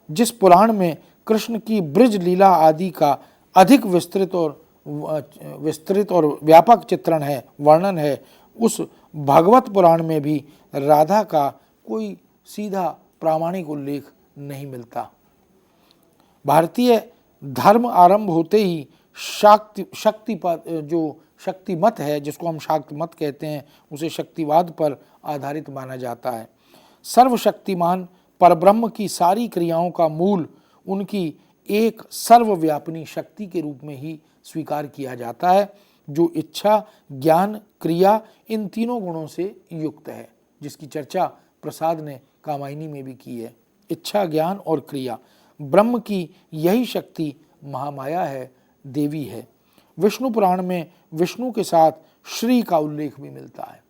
जिस पुराण में कृष्ण की ब्रज लीला आदि का अधिक विस्तृत और व्यापक चित्रण है, वर्णन है, उस भागवत पुराण में भी राधा का कोई सीधा प्रामाणिक उल्लेख नहीं मिलता। भारतीय धर्म आरंभ होते ही शक्ति मत है, जिसको हम शाक्त मत कहते हैं, उसे शक्तिवाद पर आधारित माना जाता है। सर्वशक्तिमान परब्रह्म की सारी क्रियाओं का मूल उनकी एक सर्वव्यापिनी शक्ति के रूप में ही स्वीकार किया जाता है, जो इच्छा, ज्ञान, क्रिया इन तीनों गुणों से युक्त है, जिसकी चर्चा प्रसाद ने कामायनी में भी की है। इच्छा, ज्ञान और क्रिया, ब्रह्म की यही शक्ति महामाया है, देवी है। विष्णु पुराण में विष्णु के साथ श्री का उल्लेख भी मिलता है।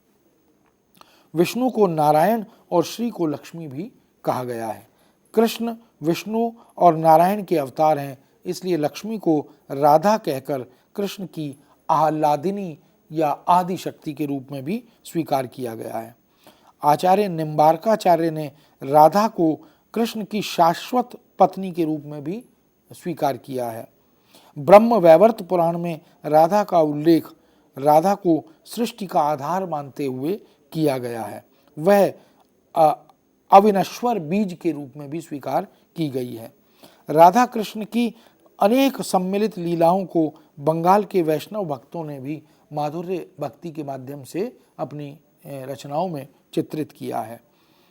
विष्णु को नारायण और श्री को लक्ष्मी भी कहा गया है। कृष्ण विष्णु और नारायण के अवतार हैं, इसलिए लक्ष्मी को राधा कहकर कृष्ण की आह्लादिनी या आदि शक्ति के रूप में भी स्वीकार किया गया है। आचार्य निम्बार्काचार्य ने राधा को कृष्ण की शाश्वत पत्नी के रूप में भी स्वीकार किया है। ब्रह्म वैवर्त पुराण में राधा का उल्लेख राधा को सृष्टि का आधार मानते हुए किया गया है। वह अविनश्वर बीज के रूप में भी स्वीकार की गई है। राधा कृष्ण की अनेक सम्मिलित लीलाओं को बंगाल के वैष्णव भक्तों ने भी माधुर्य भक्ति के माध्यम से अपनी रचनाओं में चित्रित किया है।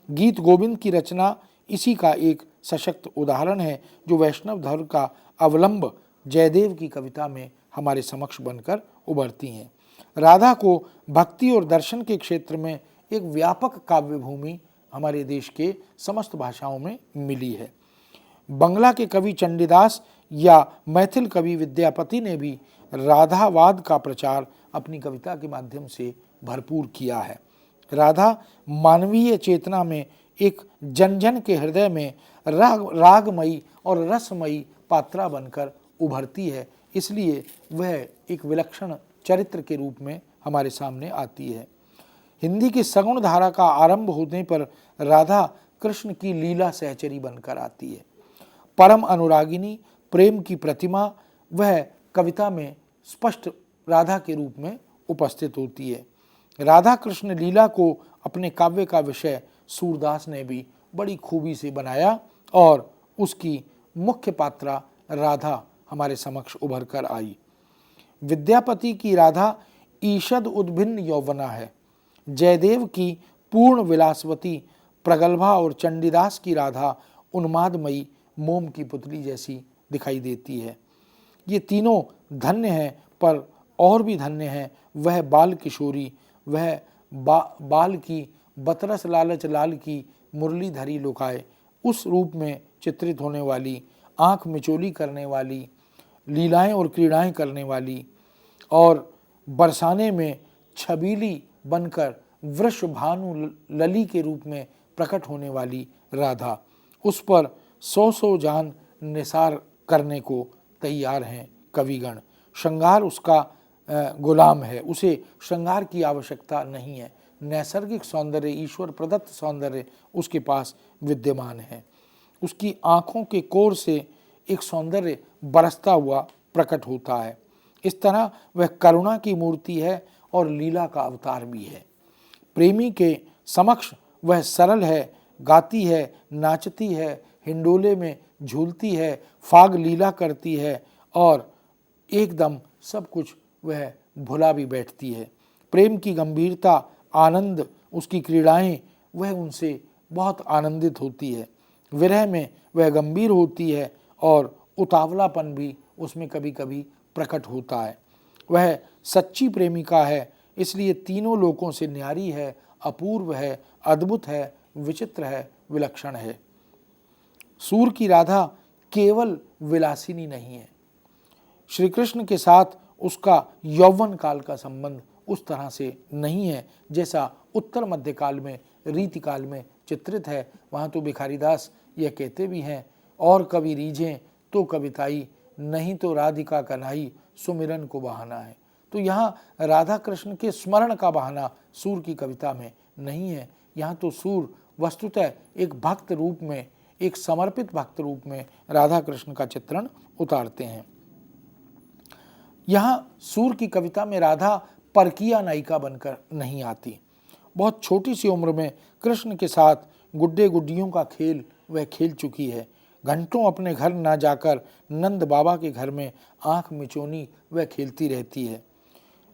गीत गोविंद की रचना इसी का एक सशक्त उदाहरण है, जो वैष्णव धर्म का अवलंब जयदेव की कविता में हमारे समक्ष बनकर उभरती हैं। राधा को भक्ति और दर्शन के क्षेत्र में एक व्यापक काव्य भूमि हमारे देश के समस्त भाषाओं में मिली है। बंगला के कवि चंडीदास या मैथिल कवि विद्यापति ने भी राधावाद का प्रचार अपनी कविता के माध्यम से भरपूर किया है। राधा मानवीय चेतना में एक जन जन के हृदय में रागमयी और रसमयी पात्रा बनकर उभरती है, इसलिए वह एक विलक्षण चरित्र के रूप में हमारे सामने आती है। हिंदी की सगुण धारा का आरंभ होने पर राधा कृष्ण की लीला सहचरी बनकर आती है। परम अनुरागिनी, प्रेम की प्रतिमा, वह कविता में स्पष्ट राधा के रूप में उपस्थित होती है। राधा कृष्ण लीला को अपने काव्य का विषय सूरदास ने भी बड़ी खूबी से बनाया और उसकी मुख्य पात्रा राधा हमारे समक्ष उभर कर आई। विद्यापति की राधा ईषद उद्भिन्न यौवना है। जयदेव की पूर्ण विलासवती प्रगल्भा और चंडीदास की राधा उन्मादमयी मोम की पुतली जैसी दिखाई देती है। ये तीनों धन्य हैं, पर और भी धन्य है वह बाल किशोरी, वह बाल की बतरस लालच लाल की मुरलीधरी लुकाए, उस रूप में चित्रित होने वाली, आँख मिचोली करने वाली, लीलाएं और क्रीड़ाएं करने वाली और बरसाने में छबीली बनकर वृष भानु लली के रूप में प्रकट होने वाली राधा, उस पर 100 जान निसार करने को तैयार हैं कविगण। श्रृंगार उसका गुलाम है, उसे श्रृंगार की आवश्यकता नहीं है। नैसर्गिक सौंदर्य, ईश्वर प्रदत्त सौंदर्य उसके पास विद्यमान है। उसकी आँखों के कोर से एक सौंदर्य बरसता हुआ प्रकट होता है। इस तरह वह करुणा की मूर्ति है और लीला का अवतार भी है। प्रेमी के समक्ष वह सरल है, गाती है, नाचती है, हिंडोले में झूलती है, फाग लीला करती है और एकदम सब कुछ वह भुला भी बैठती है। प्रेम की गंभीरता, आनंद, उसकी क्रीड़ाएं, वह उनसे बहुत आनंदित होती है। विरह में वह गंभीर होती है और उतावलापन भी उसमें कभी कभी प्रकट होता है। वह सच्ची प्रेमिका है, इसलिए तीनों लोकों से न्यारी है, अपूर्व है, अद्भुत है, विचित्र है, विलक्षण है। सूर की राधा केवल विलासिनी नहीं है। श्री कृष्ण के साथ उसका यौवन काल का संबंध उस तरह से नहीं है जैसा उत्तर मध्य काल में, रीति काल में चित्रित है। वहाँ तो भिखारीदास यह कहते भी हैं, और कवि रीझें तो कविताई, नहीं तो राधिका कन्हई सुमिरन को बहाना है। तो यहाँ राधा कृष्ण के स्मरण का बहाना सूर की कविता में नहीं है। यहाँ तो सूर वस्तुतः एक भक्त रूप में, एक समर्पित भक्त रूप में राधा कृष्ण का चित्रण उतारते हैं। यहाँ सूर की कविता में राधा परकीया नायिका बनकर नहीं आती। बहुत छोटी सी उम्र में कृष्ण के साथ गुड्डे गुड्डियों का खेल वह खेल चुकी है। घंटों अपने घर ना जाकर नंद बाबा के घर में आंख मिचोनी वह खेलती रहती है।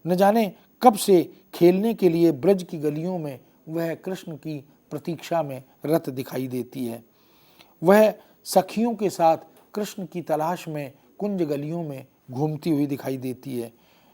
न जाने कब से खेलने के लिए ब्रज की गलियों में वह कृष्ण की प्रतीक्षा में रत दिखाई देती है। वह सखियों के साथ कृष्ण की तलाश में कुंज गलियों में घूमती हुई दिखाई देती है।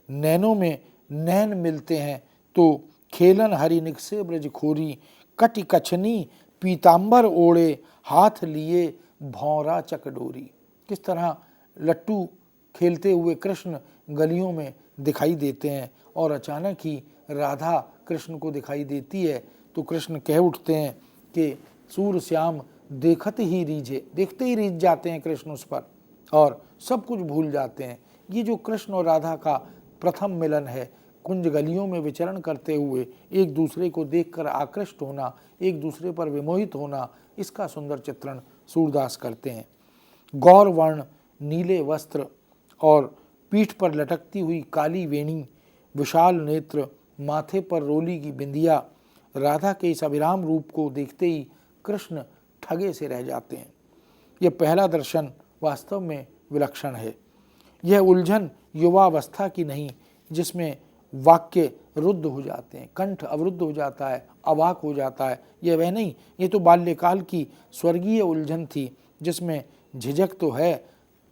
नैनों में नैन मिलते हैं तो खेलन हरि निकसे ब्रज खोरी, कटि कछनी पीतांबर ओढ़े, हाथ लिए भौरा चकडोरी। किस तरह लट्टू खेलते हुए कृष्ण गलियों में दिखाई देते हैं और अचानक ही राधा कृष्ण को दिखाई देती है तो कृष्ण कह उठते हैं कि सूर श्याम देखते ही रीझ जाते हैं कृष्ण उस पर और सब कुछ भूल जाते हैं। ये जो कृष्ण और राधा का प्रथम मिलन है, कुंज गलियों में विचरण करते हुए एक दूसरे को देखकर आकृष्ट होना, एक दूसरे पर विमोहित होना, इसका सुंदर चित्रण सूरदास करते हैं। गौर वर्ण, नीले वस्त्र और पीठ पर लटकती हुई काली वेणी, विशाल नेत्र, माथे पर रोली की बिंदिया, राधा के इस अभिराम रूप को देखते ही कृष्ण ठगे से रह जाते हैं। यह पहला दर्शन वास्तव में विलक्षण है। यह उलझन युवावस्था की नहीं जिसमें वाक्य रुद्ध हो जाते हैं, कंठ अवरुद्ध हो जाता है, अवाक हो जाता है, यह वह नहीं। ये तो बाल्यकाल की स्वर्गीय उलझन थी जिसमें झिझक तो है,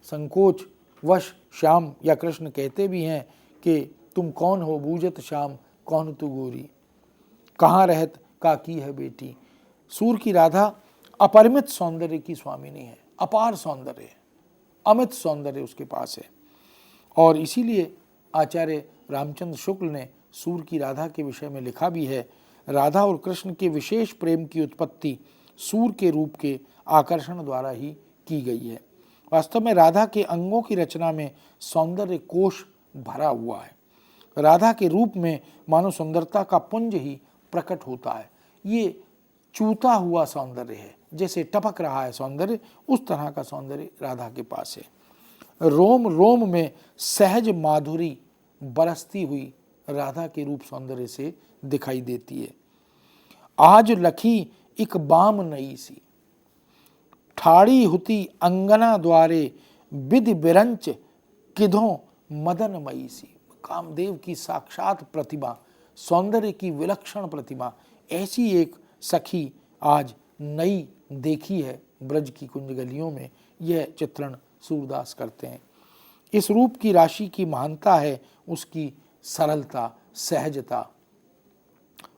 संकोच वश श्याम या कृष्ण कहते भी हैं कि तुम कौन हो बूझत श्याम, कौन तू गोरी, कहाँ रहत काकी है बेटी। सूर की राधा अपरिमित सौंदर्य की स्वामिनी है, अपार सौंदर्य है, अमित सौंदर्य उसके पास है। और इसीलिए आचार्य रामचंद्र शुक्ल ने सूर की राधा के विषय में लिखा भी है, राधा और कृष्ण के विशेष प्रेम की उत्पत्ति सूर के रूप के आकर्षण द्वारा ही की गई है। वास्तव में राधा के अंगों की रचना में सौंदर्य कोश भरा हुआ है। राधा के रूप में मानव सुंदरता का पुंज ही प्रकट होता है। ये चूता हुआ सौंदर्य है, जैसे टपक रहा है सौंदर्य, उस तरह का सौंदर्य राधा के पास है। रोम रोम में सहज माधुरी बरसती हुई राधा के रूप सौंदर्य से दिखाई देती है। आज लखी एक बाम नई सी, ठाड़ी हुती अंगना द्वारे, विधि बिरंच किधों मदन मई सी। कामदेव की साक्षात प्रतिमा, सौंदर्य की विलक्षण प्रतिमा, ऐसी एक सखी आज नई देखी है ब्रज की कुंज गलियों में। यह चित्रण सूरदास करते हैं। इस रूप की राशि की महानता है उसकी सरलता, सहजता।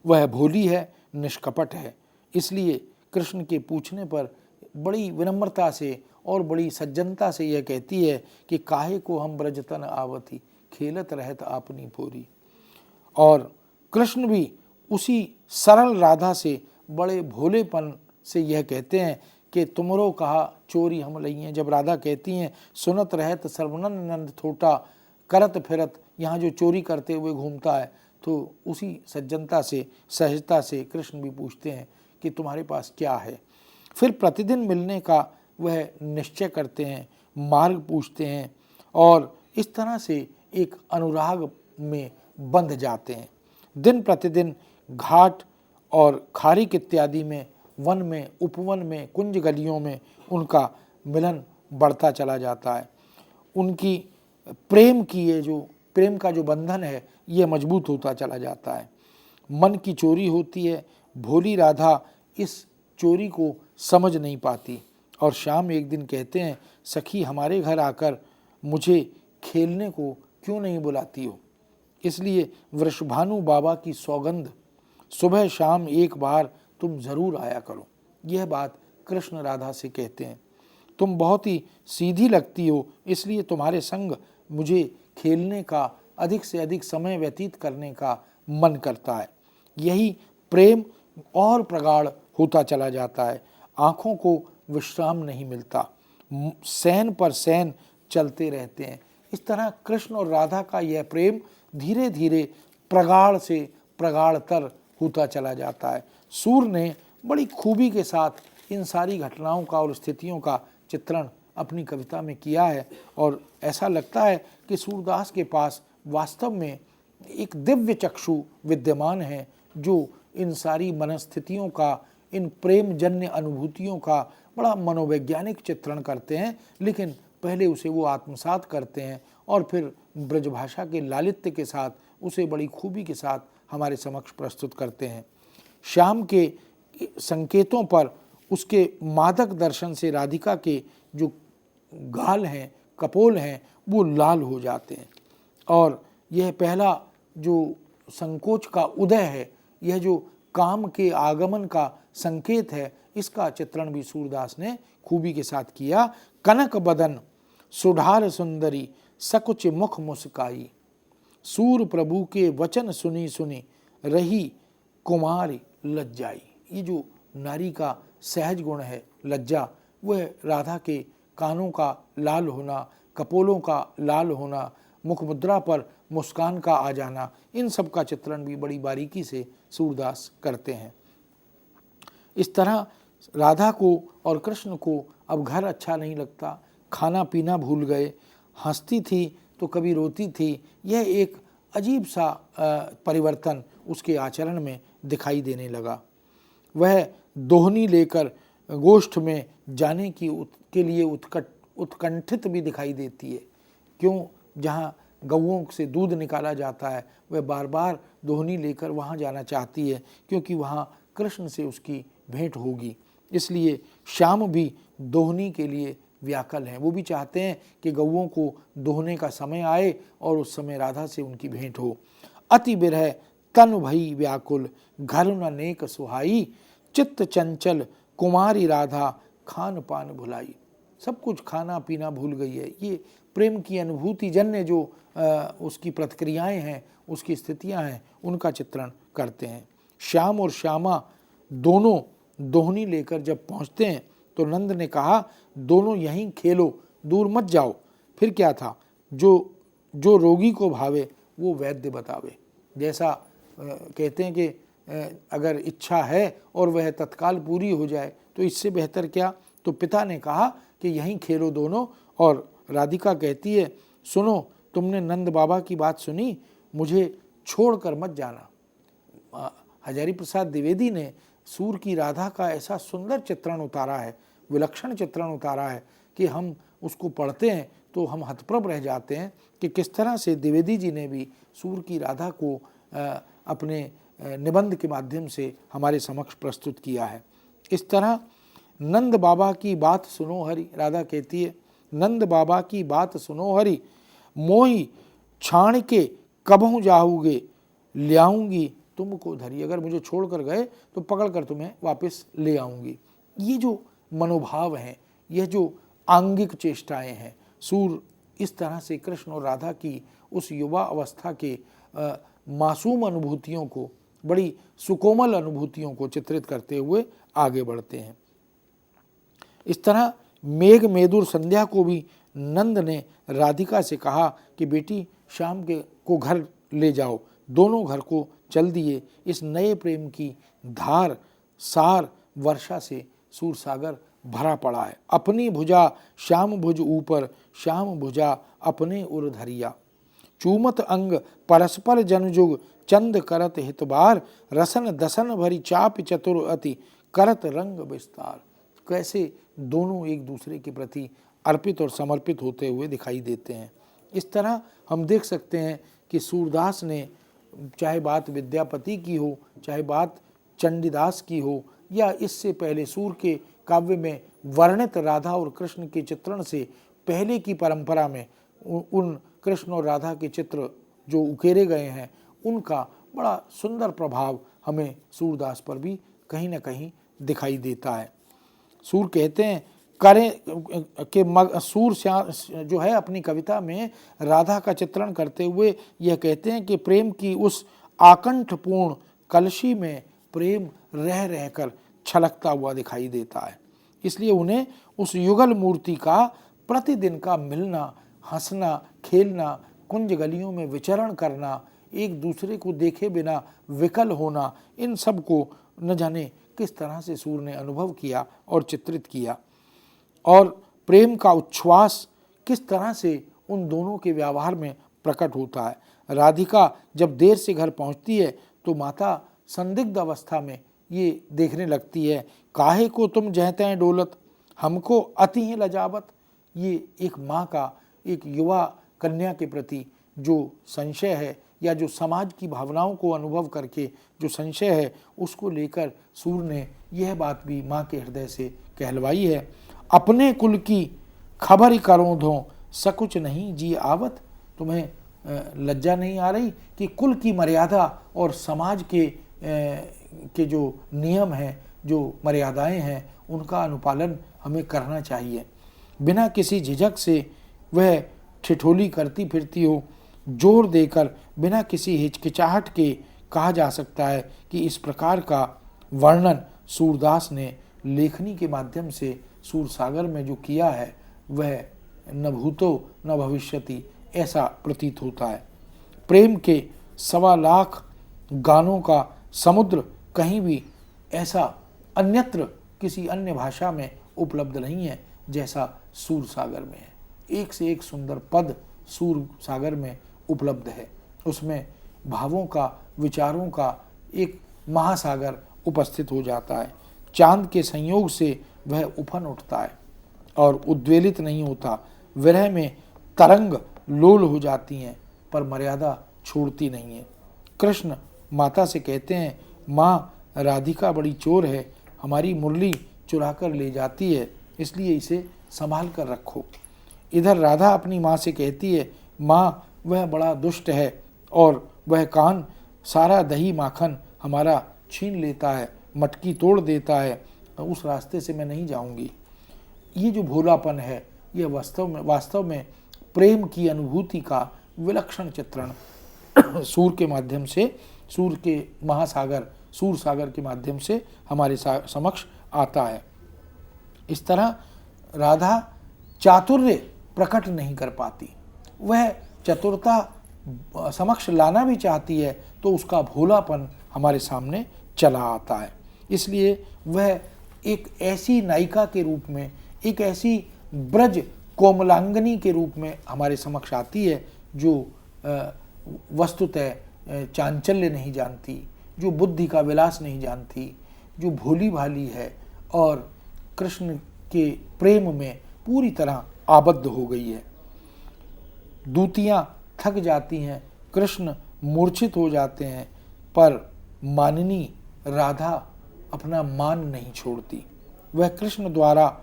वह भोली है, निष्कपट है। इसलिए कृष्ण के पूछने पर बड़ी विनम्रता से और बड़ी सज्जनता से यह कहती है कि काहे को हम ब्रजतन आवती, खेलत रहत आपनी भोरी। और कृष्ण भी उसी सरल राधा से बड़े भोलेपन से यह कहते हैं कि तुमरो कहा चोरी हम लई हैं। जब राधा कहती हैं सुनत रहत सर्वनंद नंद थोटा, करत फिरत, यहाँ जो चोरी करते हुए घूमता है, तो उसी सज्जनता से, सहजता से कृष्ण भी पूछते हैं कि तुम्हारे पास क्या है। फिर प्रतिदिन मिलने का वह निश्चय करते हैं, मार्ग पूछते हैं और इस तरह से एक अनुराग में बंध जाते हैं। दिन प्रतिदिन घाट और खारिक इत्यादि में वन में, उपवन में, कुंज गलियों में उनका मिलन बढ़ता चला जाता है। उनकी प्रेम का जो बंधन है ये मजबूत होता चला जाता है। मन की चोरी होती है। भोली राधा इस चोरी को समझ नहीं पाती और श्याम एक दिन कहते हैं, सखी हमारे घर आकर मुझे खेलने को क्यों नहीं बुलाती हो? इसलिए वृषभानु बाबा की सौगंध, सुबह शाम एक बार तुम ज़रूर आया करो। यह बात कृष्ण राधा से कहते हैं। तुम बहुत ही सीधी लगती हो, इसलिए तुम्हारे संग मुझे खेलने का, अधिक से अधिक समय व्यतीत करने का मन करता है। यही प्रेम और प्रगाढ़ होता चला जाता है। आँखों को विश्राम नहीं मिलता, सैन पर सैन चलते रहते हैं। इस तरह कृष्ण और राधा का यह प्रेम धीरे धीरे प्रगाढ़ से प्रगाढ़तर होता चला जाता है। सूर ने बड़ी खूबी के साथ इन सारी घटनाओं का और स्थितियों का चित्रण अपनी कविता में किया है और ऐसा लगता है कि सूरदास के पास वास्तव में एक दिव्य चक्षु विद्यमान है जो इन सारी मनस्थितियों का, इन प्रेमजन्य अनुभूतियों का बड़ा मनोवैज्ञानिक चित्रण करते हैं, लेकिन पहले उसे वो आत्मसात करते हैं और फिर ब्रजभाषा के लालित्य के साथ उसे बड़ी खूबी के साथ हमारे समक्ष प्रस्तुत करते हैं। श्याम के संकेतों पर उसके मादक दर्शन से राधिका के जो गाल हैं, कपोल हैं, वो लाल हो जाते हैं और यह पहला जो संकोच का उदय है, यह जो काम के आगमन का संकेत है, इसका चित्रण भी सूरदास ने खूबी के साथ किया। कनक बदन सुधार सुंदरी सकुच मुख मुस्काई, सूर प्रभु के वचन सुनी सुनी रही कुमारी लज्जाई। ये जो नारी का सहज गुण है लज्जा, वह राधा के कानों का लाल होना, कपोलों का लाल होना, मुख मुद्रा पर मुस्कान का आ जाना, इन सब का चित्रण भी बड़ी बारीकी से सूरदास करते हैं। इस तरह राधा को और कृष्ण को अब घर अच्छा नहीं लगता, खाना पीना भूल गए, हंसती थी तो कभी रोती थी। यह एक अजीब सा परिवर्तन उसके आचरण में दिखाई देने लगा। वह दोहनी लेकर गोष्ठ में जाने के लिए उत्कंठित भी दिखाई देती है। क्यों? जहाँ गौओं से दूध निकाला जाता है, वह बार बार दोहनी लेकर वहाँ जाना चाहती है, क्योंकि वहाँ कृष्ण से उसकी भेंट होगी। इसलिए श्याम भी दोहनी के लिए व्याकुल हैं। वो भी चाहते हैं कि गौओं को दोहने का समय आए और उस समय राधा से उनकी भेंट हो। अति बिरह तन भई व्याकुल, घर न नेक सुहाई, चित्त चंचल कुमारी राधा खान पान भुलाई। सब कुछ खाना पीना भूल गई है। ये प्रेम की अनुभूति जन्य जो उसकी प्रतिक्रियाएं हैं, उसकी स्थितियां हैं, उनका चित्रण करते हैं। श्याम और श्यामा दोनों दोहनी लेकर जब पहुंचते हैं तो नंद ने कहा, दोनों यहीं खेलो, दूर मत जाओ। फिर क्या था? जो रोगी को भावे वो वैद्य बतावे। जैसा कहते हैं कि अगर इच्छा है और वह तत्काल पूरी हो जाए तो इससे बेहतर क्या। तो पिता ने कहा कि यहीं खेलो दोनों, और राधिका कहती है, सुनो, तुमने नंद बाबा की बात सुनी, मुझे छोड़कर मत जाना। हजारी प्रसाद द्विवेदी ने सूर की राधा का ऐसा सुंदर चित्रण उतारा है, विलक्षण चित्रण उतारा है कि हम उसको पढ़ते हैं तो हम हतप्रभ रह जाते हैं कि किस तरह से द्विवेदी जी ने भी सूर की राधा को अपने निबंध के माध्यम से हमारे समक्ष प्रस्तुत किया है। इस तरह नंद बाबा की बात सुनो हरि, राधा कहती है, नंद बाबा की बात सुनो हरि, मोही छाण के कबहू जाओगे, लियाऊंगी तुमको धरी। अगर मुझे छोड़कर गए तो पकड़कर तुम्हें वापस ले आऊंगी। ये जो मनोभाव हैं, यह जो आंगिक चेष्टाएं हैं, सूर इस तरह से कृष्ण और राधा की उस युवा अवस्था के मासूम अनुभूतियों को, बड़ी सुकोमल अनुभूतियों को चित्रित करते हुए आगे बढ़ते हैं। इस तरह मेघ मेदुर संध्या को भी नंद ने राधिका से कहा कि बेटी शाम को घर ले जाओ। दोनों घर को चल दिए। इस नए प्रेम की धार सार वर्षा से सूरसागर भरा पड़ा है। अपनी भुजा श्याम भुज ऊपर, श्याम भुजा अपने उर धरिया, चूमत अंग परस्पर जनजुग, चंद करत हितबार, रसन दसन भरी चाप चतुर अति, करत रंग विस्तार। कैसे दोनों एक दूसरे के प्रति अर्पित और समर्पित होते हुए दिखाई देते हैं। इस तरह हम देख सकते हैं कि सूरदास ने, चाहे बात विद्यापति की हो, चाहे बात चंडीदास की हो, या इससे पहले सूर के काव्य में वर्णित राधा और कृष्ण के चित्रण से पहले की परंपरा में उन कृष्ण और राधा के चित्र जो उकेरे गए हैं, उनका बड़ा सुंदर प्रभाव हमें सूरदास पर भी कहीं ना कहीं दिखाई देता है। सूर कहते हैं सूर जो है अपनी कविता में राधा का चित्रण करते हुए यह कहते हैं कि प्रेम की उस आकंठपूर्ण कलशी में प्रेम रह रहकर छलकता हुआ दिखाई देता है। इसलिए उन्हें उस युगल मूर्ति का प्रतिदिन का मिलना, हंसना, खेलना, कुंज गलियों में विचरण करना, एक दूसरे को देखे बिना विकल होना, इन सब को न जाने किस तरह से सूर ने अनुभव किया और चित्रित किया। और प्रेम का उच्छ्वास किस तरह से उन दोनों के व्यवहार में प्रकट होता है। राधिका जब देर से घर पहुंचती है तो माता संदिग्ध अवस्था में ये देखने लगती है, काहे को तुम जहते हैं डोलत, हमको अति ही लजावत। ये एक माँ का एक युवा कन्या के प्रति जो संशय है, या जो समाज की भावनाओं को अनुभव करके जो संशय है, उसको लेकर सूर ने यह बात भी माँ के हृदय से कहलवाई है। अपने कुल की खबर करो धो, सकुच नहीं जी आवत। तुम्हें लज्जा नहीं आ रही कि कुल की मर्यादा और समाज के जो नियम हैं, जो मर्यादाएं हैं, उनका अनुपालन हमें करना चाहिए। बिना किसी झिझक से वह ठिठोली करती फिरती हो, जोर देकर बिना किसी हिचकिचाहट के कहा जा सकता है कि इस प्रकार का वर्णन सूरदास ने लेखनी के माध्यम से सूर सागर में जो किया है, वह न भूतो न भविष्यति ऐसा प्रतीत होता है। प्रेम के 1.25 लाख गानों का समुद्र कहीं भी ऐसा अन्यत्र किसी अन्य भाषा में उपलब्ध नहीं है जैसा सूर सागर में है। एक से एक सुंदर पद सूर सागर में उपलब्ध है। उसमें भावों का, विचारों का एक महासागर उपस्थित हो जाता है। चांद के संयोग से वह उफन उठता है और उद्वेलित नहीं होता। विरह में तरंग लोल हो जाती हैं पर मर्यादा छोड़ती नहीं है। कृष्ण माता से कहते हैं, माँ राधिका बड़ी चोर है, हमारी मुरली चुरा कर ले जाती है, इसलिए इसे संभाल कर रखो। इधर राधा अपनी माँ से कहती है, माँ वह बड़ा दुष्ट है और वह कान सारा दही माखन हमारा छीन लेता है, मटकी तोड़ देता है, उस रास्ते से मैं नहीं जाऊंगी। ये जो भोलापन है, यह वास्तव में प्रेम की अनुभूति का विलक्षण चित्रण सूर के माध्यम से, सूर के महासागर सूर सागर के माध्यम से हमारे समक्ष आता है। इस तरह राधा चातुर्य प्रकट नहीं कर पाती, वह चतुरता समक्ष लाना भी चाहती है तो उसका भोलापन हमारे सामने चला आता है। इसलिए वह एक ऐसी नायिका के रूप में, एक ऐसी ब्रज कोमलांगनी के रूप में हमारे समक्ष आती है जो वस्तुतः चांचल्य नहीं जानती, जो बुद्धि का विलास नहीं जानती, जो भोली भाली है और कृष्ण के प्रेम में पूरी तरह आबद्ध हो गई है। दूतियाँ थक जाती हैं, कृष्ण मूर्छित हो जाते हैं, पर माननी राधा अपना मान नहीं छोड़ती। वह कृष्ण द्वारा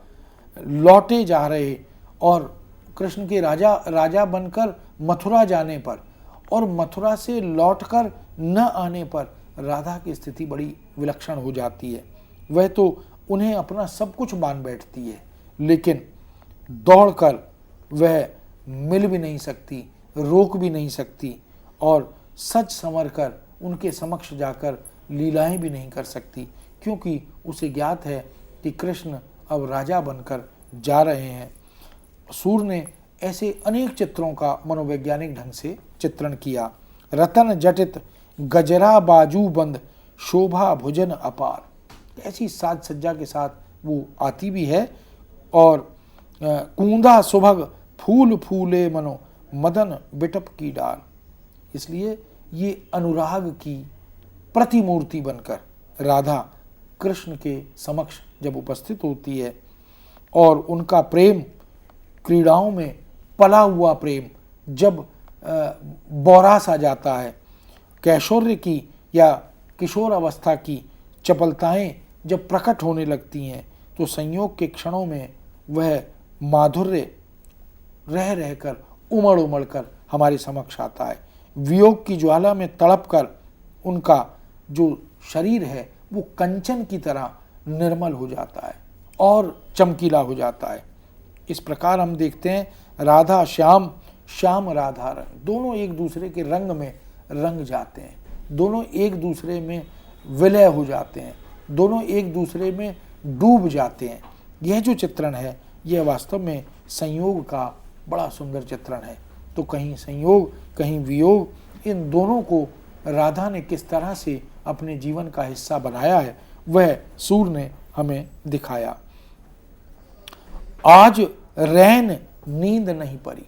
लौटे जा रहे और कृष्ण के राजा बनकर मथुरा जाने पर और मथुरा से लौटकर न आने पर राधा की स्थिति बड़ी विलक्षण हो जाती है। वह तो उन्हें अपना सब कुछ मान बैठती है, लेकिन दौड़कर वह मिल भी नहीं सकती, रोक भी नहीं सकती और सच संवर कर उनके समक्ष जाकर लीलाएं भी नहीं कर सकती, क्योंकि उसे ज्ञात है कि कृष्ण अब राजा बनकर जा रहे हैं। सूर ने ऐसे अनेक चित्रों का मनोवैज्ञानिक ढंग से चित्रण किया। रतन जटित गजरा बाजू बंद शोभा भुजन अपार, ऐसी साज सज्जा के साथ वो आती भी है। और कूंदा सुभग फूल फूले मनो मदन बिटप की डाल, इसलिए ये अनुराग की प्रतिमूर्ति बनकर राधा कृष्ण के समक्ष जब उपस्थित होती है और उनका प्रेम, क्रीड़ाओं में पला हुआ प्रेम जब बौरा सा जाता है, कैशोर्य की या किशोर अवस्था की चपलताएं जब प्रकट होने लगती हैं, तो संयोग के क्षणों में वह माधुर्य रह रहकर उमड़ उमड़ कर हमारे समक्ष आता है। वियोग की ज्वाला में तड़प कर उनका जो शरीर है वो कंचन की तरह निर्मल हो जाता है और चमकीला हो जाता है। इस प्रकार हम देखते हैं राधा श्याम, श्याम राधा रंग, दोनों एक दूसरे के रंग में रंग जाते हैं, दोनों एक दूसरे में विलय हो जाते हैं, दोनों एक दूसरे में डूब जाते हैं। यह जो चित्रण है यह वास्तव में संयोग का बड़ा सुंदर चित्रण है। तो कहीं संयोग कहीं वियोग, इन दोनों को राधा ने किस तरह से अपने जीवन का हिस्सा बनाया है वह सूर ने हमें दिखाया। आज रैन नींद नहीं पड़ी,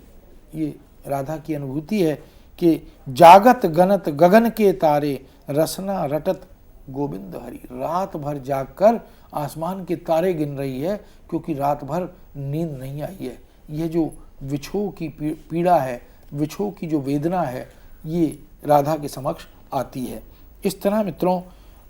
ये राधा की अनुभूति है कि जागत गनत गगन के तारे, रसना रटत गोविंद हरि। रात भर जागकर आसमान के तारे गिन रही है क्योंकि रात भर नींद नहीं आई है। यह जो विछोह की पीड़ा है, विछोह की जो वेदना है, ये राधा के समक्ष आती है। इस तरह मित्रों,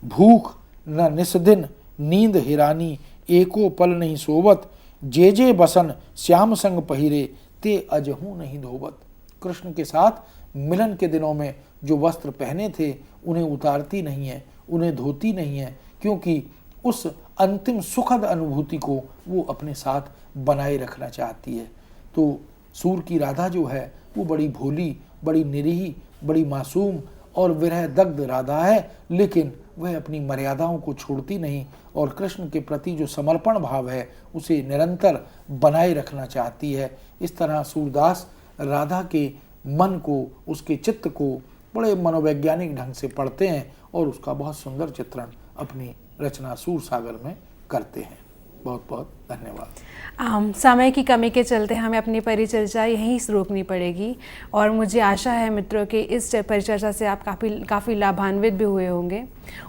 भूख न निस्दिन नींद हिरानी, एको पल नहीं सोवत, जे जे बसन श्याम संग पहिरे, ते अजहू नहीं धोवत। कृष्ण के साथ मिलन के दिनों में जो वस्त्र पहने थे उन्हें उतारती नहीं है, उन्हें धोती नहीं है, क्योंकि उस अंतिम सुखद अनुभूति को वो अपने साथ बनाए रखना चाहती है। तो सूर की राधा जो है वो बड़ी भोली, बड़ी निरीह, बड़ी मासूम और विरह दग्ध राधा है, लेकिन वह अपनी मर्यादाओं को छोड़ती नहीं और कृष्ण के प्रति जो समर्पण भाव है उसे निरंतर बनाए रखना चाहती है। इस तरह सूरदास राधा के मन को, उसके चित्त को बड़े मनोवैज्ञानिक ढंग से पढ़ते हैं और उसका बहुत सुंदर चित्रण अपनी रचना सूर सागर में करते हैं। बहुत बहुत धन्यवाद। समय की कमी के चलते हमें अपनी परिचर्चा यहीं से रोकनी पड़ेगी और मुझे आशा है मित्रों कि इस परिचर्चा से आप काफ़ी लाभान्वित भी हुए होंगे।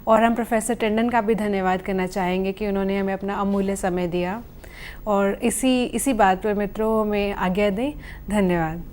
और हम प्रोफेसर टंडन का भी धन्यवाद करना चाहेंगे कि उन्होंने हमें अपना अमूल्य समय दिया। और इसी बात पर मित्रों हमें आज्ञा दें। धन्यवाद।